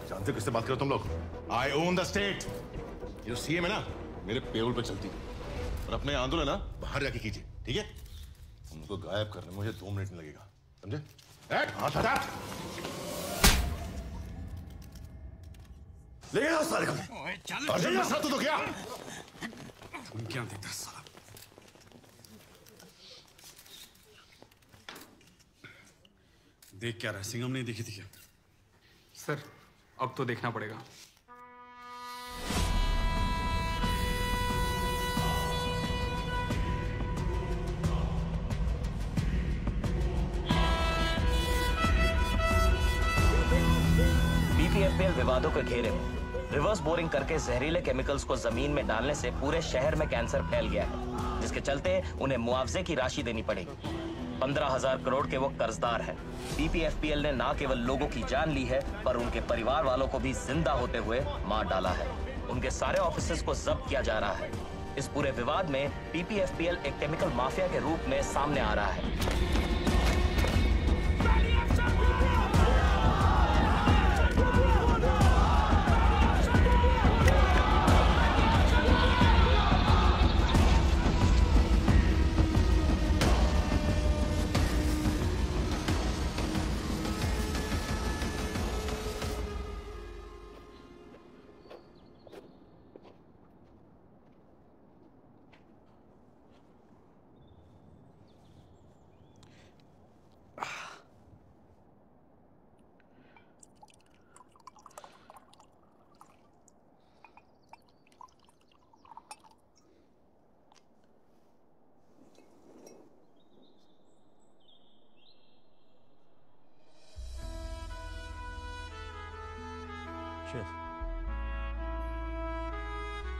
जानते हो किससे बात करो तुम लोग? आई ओन द स्टेट। ये जो सीएम है ना, मेरे पेरोल पे चलती है और अपने आंदोलन ना बाहर जाके कीजिए, ठीक है? उनको गायब करने में मुझे 2 मिनट नहीं लगेगा, समझे? हाथ हटा। ले आओ सारे को। अर्जुन में साथ तो क्या? तुम क्या देखता है साला? देख क्या रहा? सिंघम नहीं दिखी थी क्या? सर अब तो देखना पड़ेगा। बीपीएफपीएल विवादों के घेरे में रिवर्स बोरिंग करके जहरीले केमिकल्स को जमीन में डालने से पूरे शहर में कैंसर फैल गया है, जिसके चलते उन्हें मुआवजे की राशि देनी पड़ेगी। 15,000 करोड़ के वो कर्जदार हैं। बीपीएफपीएल ने न केवल लोगों की जान ली है, पर उनके परिवार वालों को भी जिंदा होते हुए मार डाला है। उनके सारे ऑफिसेज को जब्त किया जा रहा है। इस पूरे विवाद में बीपीएफपीएल एक केमिकल माफिया के रूप में सामने आ रहा है।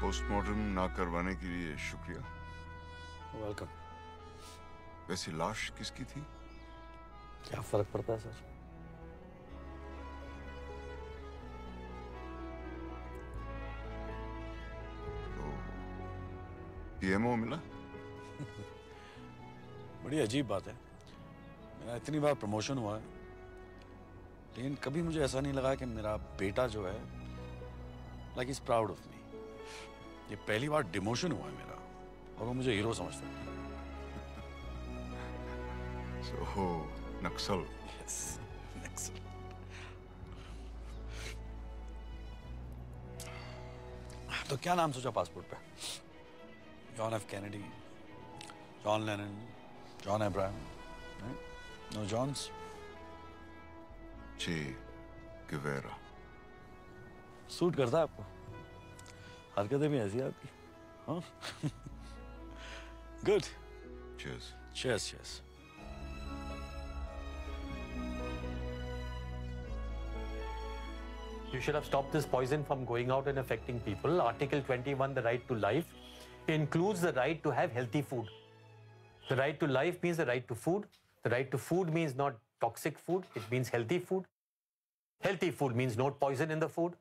पोस्टमार्टम ना करवाने के लिए शुक्रिया। वेलकम। वैसे लाश किसकी थी? क्या फर्क पड़ता है सर? तो पीएमओ मिला? बड़ी अजीब बात है, मेरा इतनी बार प्रमोशन हुआ है लेकिन कभी मुझे ऐसा नहीं लगा कि मेरा बेटा जो है like is proud of me. ये पहली बार डिमोशन हुआ है मेरा और वो मुझे हीरो समझता है। So, नक्सल। Yes, नक्सल। तो क्या नाम सोचा पासपोर्ट पे? John F Kennedy, John Lennon, John Abraham? No Johns? Che Guevara. Suit करता है आपको? हरकतें भी ऐसी आपकी, हाँ? Good. Cheers. Cheers, cheers. You should have stopped this poison from going out and affecting people. Article 21, the right to life, includes the right to have healthy food. The right to life means the right to food. The right to food means not toxic food. It means healthy food. Healthy food means no poison in the food.